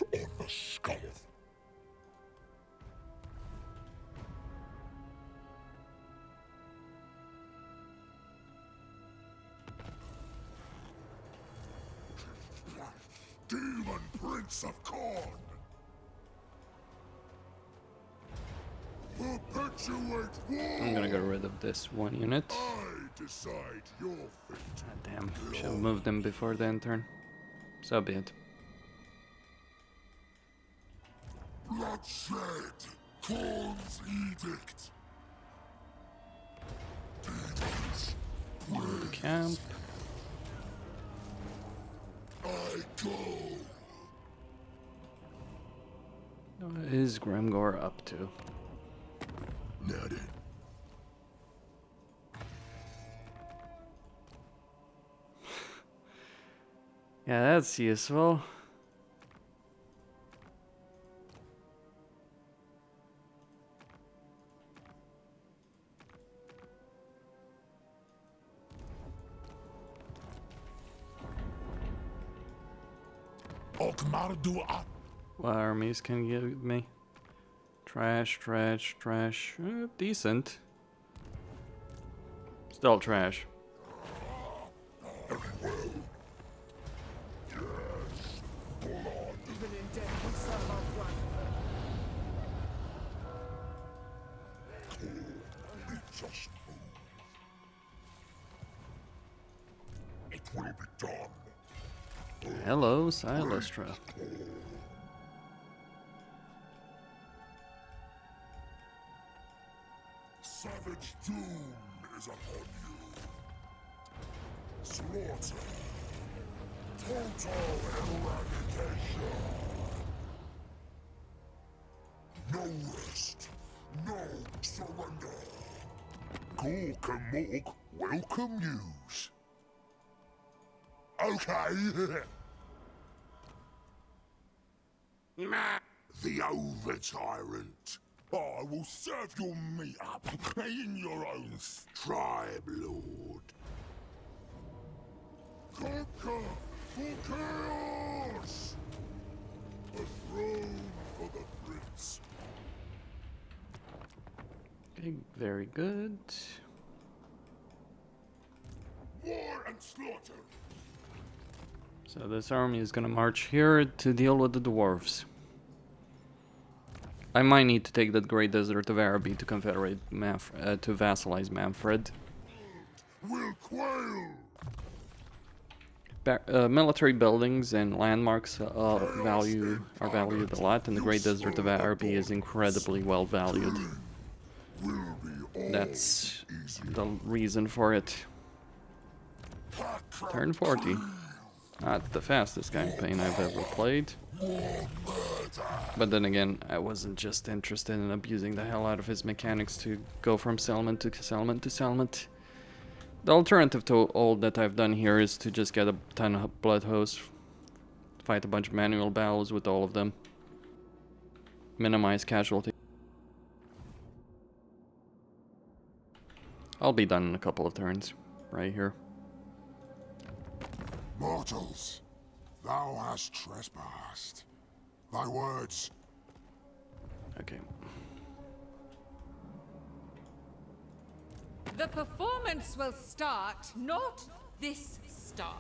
Demon Prince of Corn! Perpetuate war! I'm gonna get rid of this one unit. I decide your fate. Ah, damn, should have moved them before the end turn. So be it. Bloodshed! Corn's edict! Demons! Move the camp. I go! What is Grimgor up to? Noted. Yeah, that's useful. What armies can you give me? Trash, trash, trash. Decent. Still trash. Even in death, we serve our brother. Just move. It will be done. Hello, Silastra. Savage doom is upon you. Slaughter. Total eradication. No rest. No surrender. Gork and Morg welcome news. Okay. The over-tyrant. I will serve your meat up in your own tribe, Lord. Conquer for chaos! A throne for the prince. Okay, very good. War and slaughter. So this army is gonna march here to deal with the dwarves. I might need to take that Great Desert of Araby to confederate to vassalize Manfred. Will quail. Military buildings and landmarks are valued a lot, and the Great Desert of Araby is incredibly well valued. That's the reason for it. Turn 40. Not the fastest campaign I've ever played. But then again, I wasn't just interested in abusing the hell out of his mechanics to go from settlement to settlement to settlement. The alternative to all that I've done here is to just get a ton of blood hosts, fight a bunch of manual battles with all of them, minimize casualty. I'll be done in a couple of turns, right here. Mortals, thou hast trespassed. Thy words. Okay. The performance will start, not this star.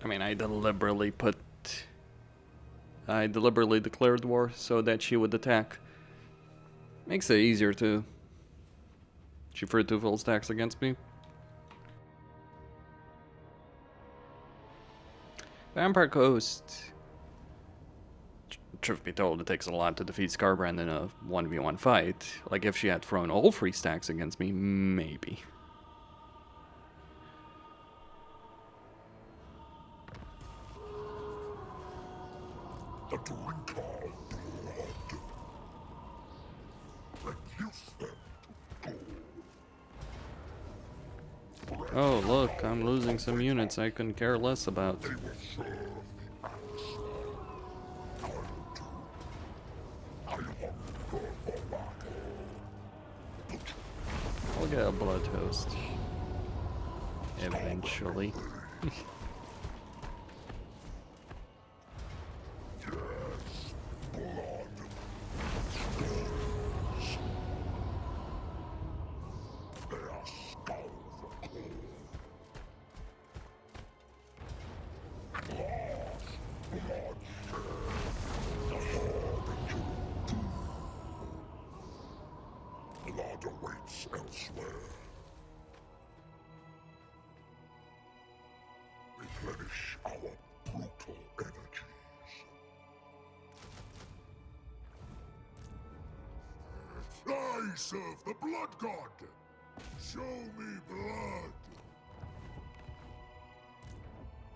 I mean, I deliberately declared war so that she would attack. Makes it easier to. She threw 2 full stacks against me. Vampire Coast. Truth be told, it takes a lot to defeat Skarbrand in a 1v1 fight. Like, if she had thrown all 3 stacks against me, maybe. The drinker of blood. Reduce them to gold. Oh, look, I'm losing some units I couldn't care less about. They will serve I hunger for battle. I'll get a blood host. Eventually. Blood awaits elsewhere. Replenish our brutal energies. I serve the blood god. Show me blood.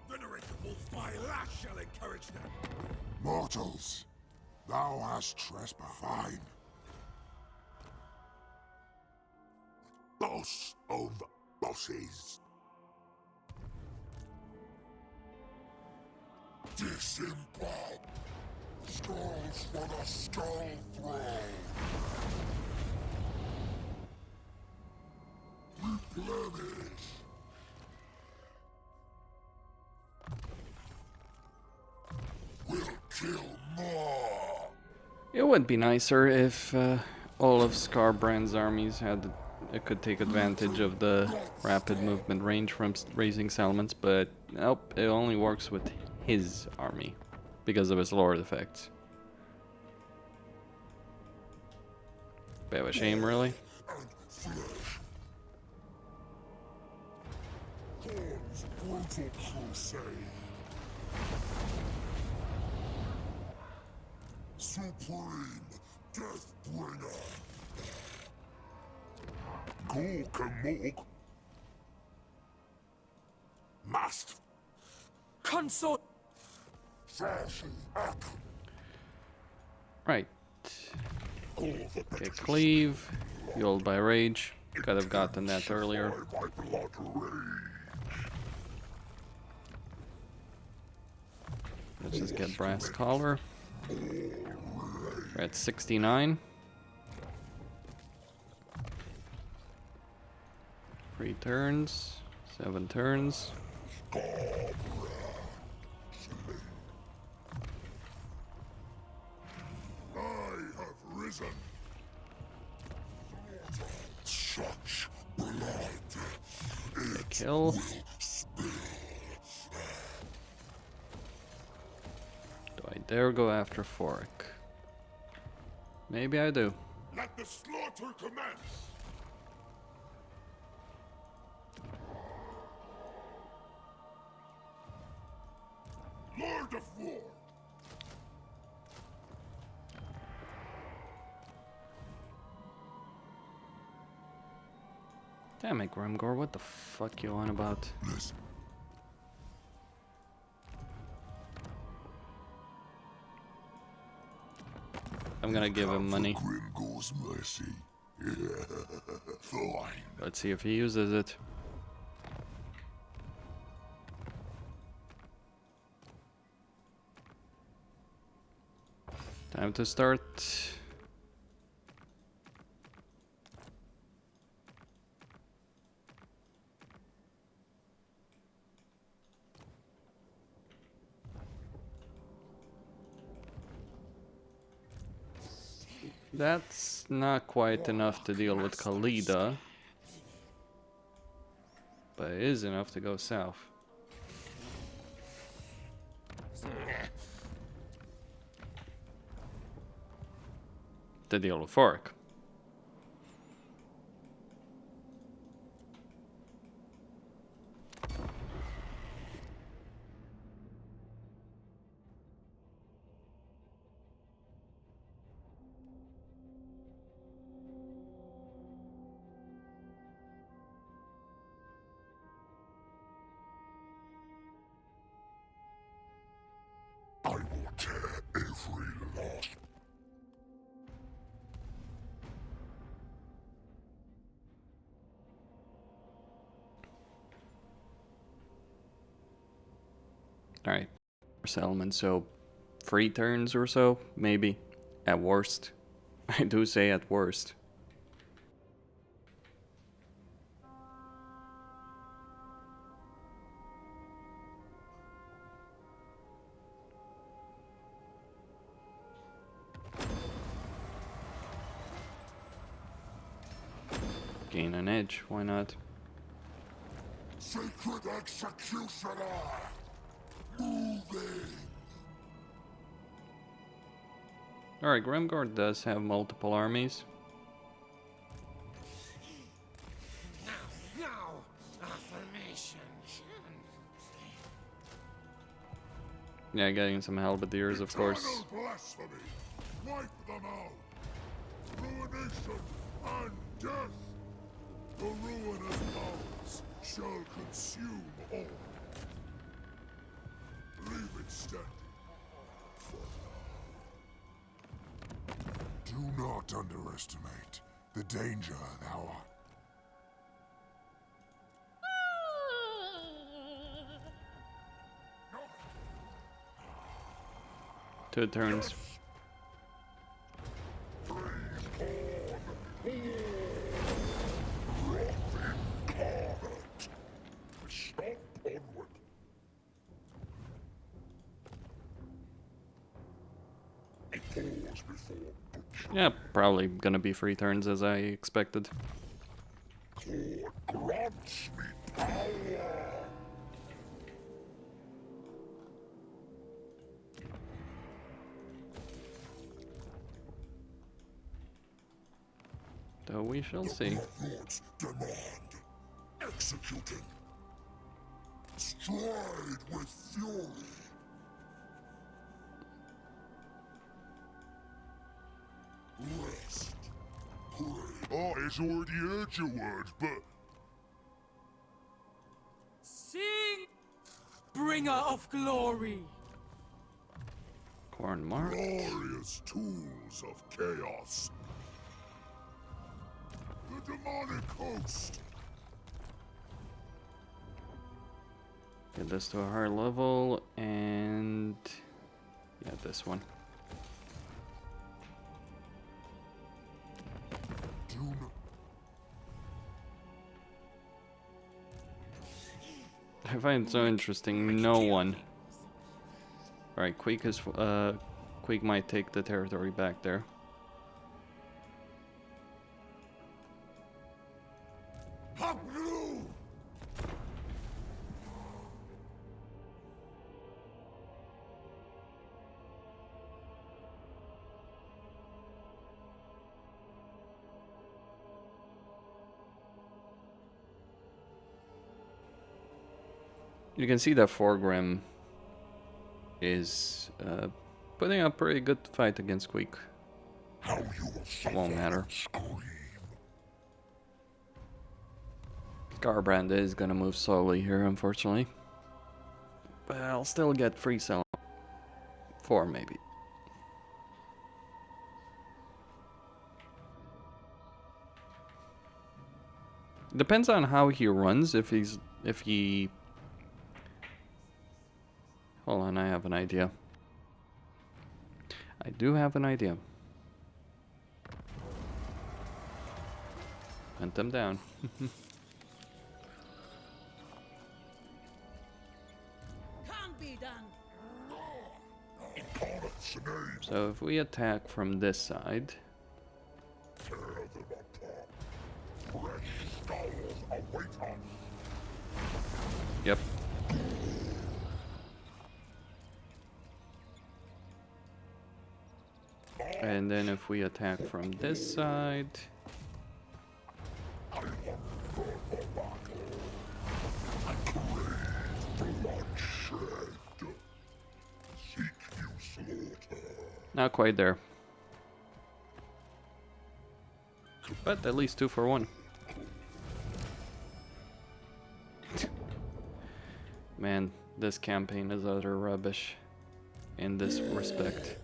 Venerate the My lash shall encourage them. Mortals, thou hast trespassed. Fine. Boss of bosses. Disembowel. Skulls for the skull throne. Replenish. We'll kill more. It would be nicer if all of Skarbrand's armies could take advantage of the rapid movement range from raising settlements, but nope, it only works with his army because of his lord effects. Bit of a shame, really. Horn's brutal crusade. Supreme Deathbringer. Gork and Morg. Must. Consort. Right. Okay, cleave. Fueled by rage. Could have gotten that earlier. Let's just get brass collar. We're at 69. 3 turns. 7 turns. Risen. Such blood. Kill. Do I dare go after Fork? Maybe I do. Let the slaughter commence. Lord of War. Damn it, Grimgor, what the fuck you on about? I'm gonna give him money. Grimgor's mercy. Fine. Let's see if he uses it. Time to start. That's not quite enough to deal with Khalida, but it is enough to go south. To deal with Fork. I will tear every last. Alright. Settlement, so 3 turns or so, maybe. At worst. I do say at worst. Gain an edge, why not? Sacred Executioner! Moving! Alright, Grimgor does have multiple armies. Now, affirmation. Yeah, getting some halberdiers, of course. Eternal blasphemy! Wipe them out! Ruination and death! The ruinous powers shall consume all. standing. For now. Do not underestimate the danger thou art. 2 turns. Yeah, probably gonna be 3 turns as I expected. Grants me power. Though we shall see. Lord's demand. Executing. Stride with fury. Rest. Pray. Oh, it's already heard your words, but... Sing! Bringer of glory! Corn mark. Glorious tools of chaos. The demonic host. Get this to a higher level, and... yeah, this one. I find it so interesting, no one. Alright, Quake is, Quake might take the territory back there. You can see that Forgrim is putting up a pretty good fight against Quake. Won't matter. Skarbrand is gonna move slowly here, unfortunately. But I'll still get free sell. 4 maybe. Depends on how he runs, if he... Hold on, I have an idea. I do have an idea. Hunt them down. Can't be done. So if we attack from this side... Yep. And then if we attack from this side... Not quite there. But at least 2 for 1. Man, this campaign is utter rubbish in this respect.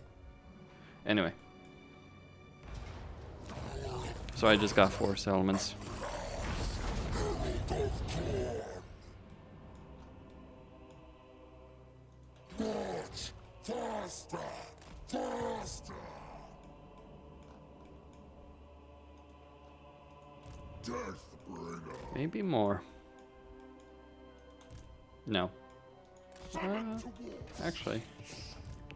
Anyway. So I just got 4 settlements. Faster! Faster! Deathbringer! Maybe more. No. Actually.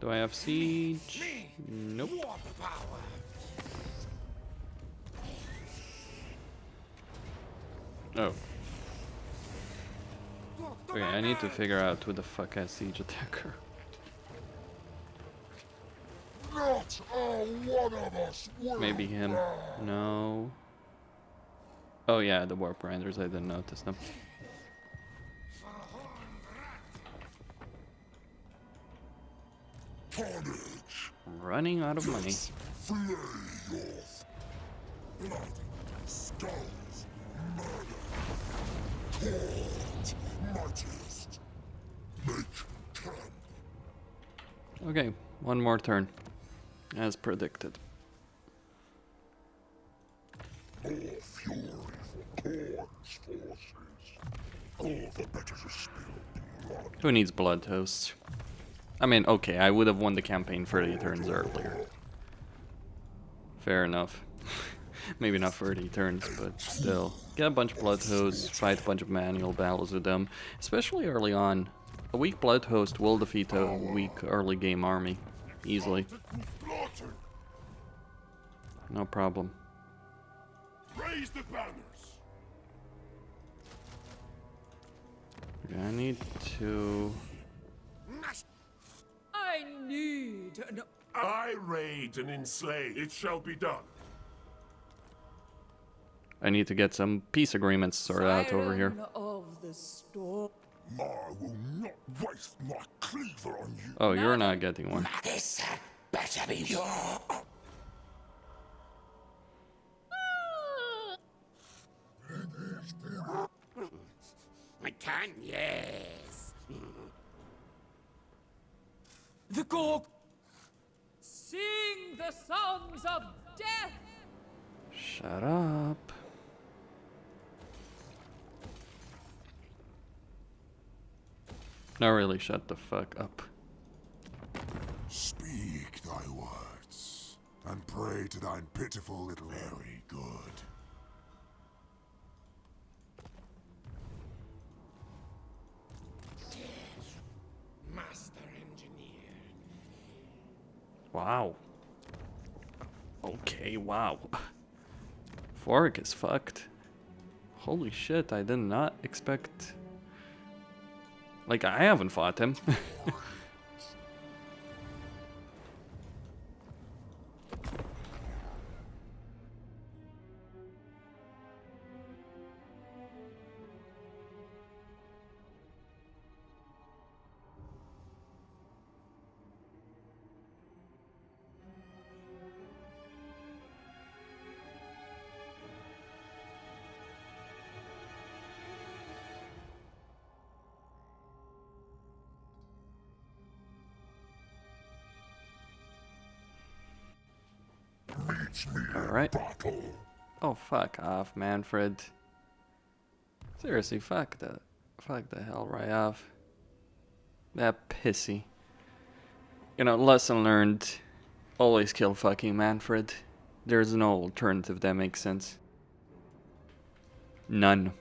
Do I have siege? Nope. Oh. Okay, I need to figure out who the fuck has siege attacker. Not one of us will. Maybe him. No. Oh yeah, the warp grinders, I didn't notice them. Carnage. Running out of money. Flay your blood, skulls, murder. Court, mightiest. Make camp. Okay, one more turn. As predicted. More fury for Korn's forces. All the better to spill blood. Who needs blood toasts? I mean, okay, I would have won the campaign 30 turns earlier. Fair enough. Maybe not 30 turns, but still. Get a bunch of blood hosts, fight a bunch of manual battles with them. Especially early on. A weak blood host will defeat a weak early game army. Easily. No problem. Raise the banners. Okay, I need to... I need an... I raid and enslave. It shall be done. I need to get some peace agreements sorted out over here. Siren of the storm. I will not waste my cleaver on you. Oh, you're not getting one. This had better be your... I can, yes. The Gorg. Sing the songs of death. Shut up. No, really, shut the fuck up. Speak thy words, and pray to thine pitiful little... Very good. Master Engineer. Wow. Okay, wow. Fork is fucked. Holy shit, I did not expect... Like, I haven't fought him. Alright. Oh, fuck off, Manfred. Seriously, fuck the hell right off. That pissy. You know, lesson learned. Always kill fucking Manfred. There's no alternative that makes sense. None.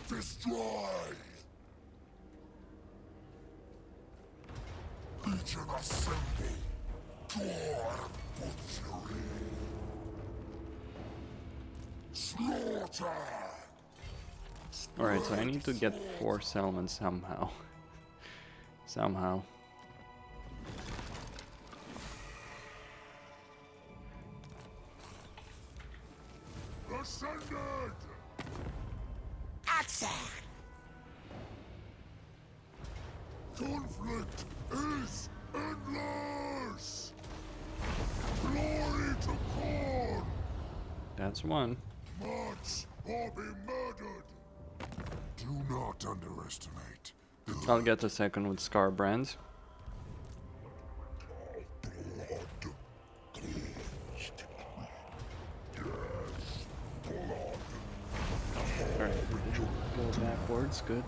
Destroy! Legion assemble! Gore and butchery! Slaughter! Alright, so I need to get 4 settlements somehow. Somehow. Ascended! Axe! Conflict is endless! Glory to Korn! That's one. Much or be murdered! Do not underestimate. I'll get the second with Skarbrand. Alright, go backwards, good.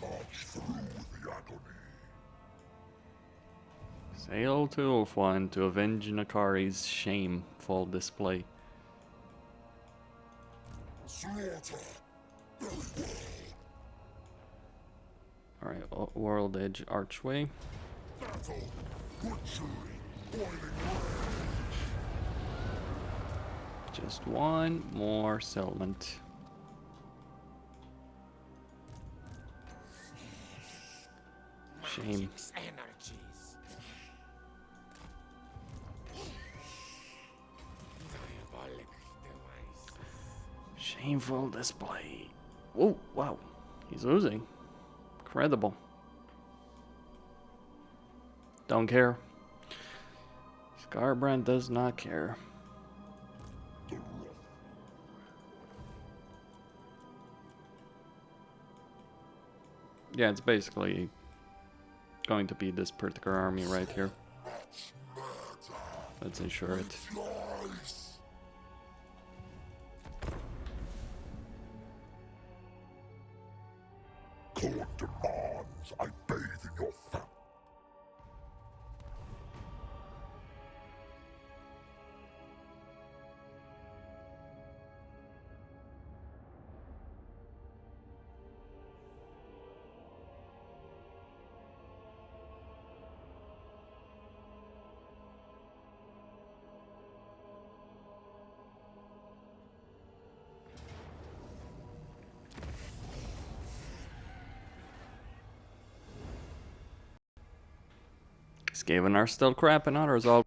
March through the agony. Sail to Ulfwan to avenge Nakari's shameful display. Slaughter! Very well. Alright, World Edge Archway. Battle! Butchery! Boiling rage! Just one more settlement. Shame. Energies. Diabolic devices. Shameful display. Whoa, wow. He's losing. Incredible. Don't care. Skarbrand does not care. Yeah, it's basically going to be this particular army right here. Let's ensure it. Court demands I bathe in your fat. Skaven are still crap and Autoresolve.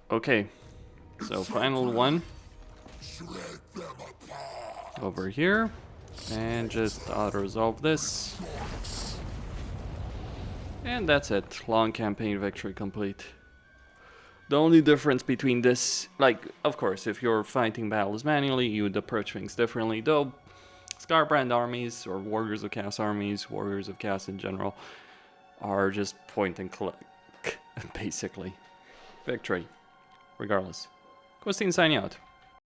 Okay, so final one over here, and just auto-resolve this, and that's it. Long campaign victory complete. The only difference between this, like, of course, if you're fighting battles manually, you would approach things differently, though Skarbrand armies, or Warriors of Chaos armies, Warriors of Chaos in general, are just point and click, basically. Victory. Regardless. Costin signing out.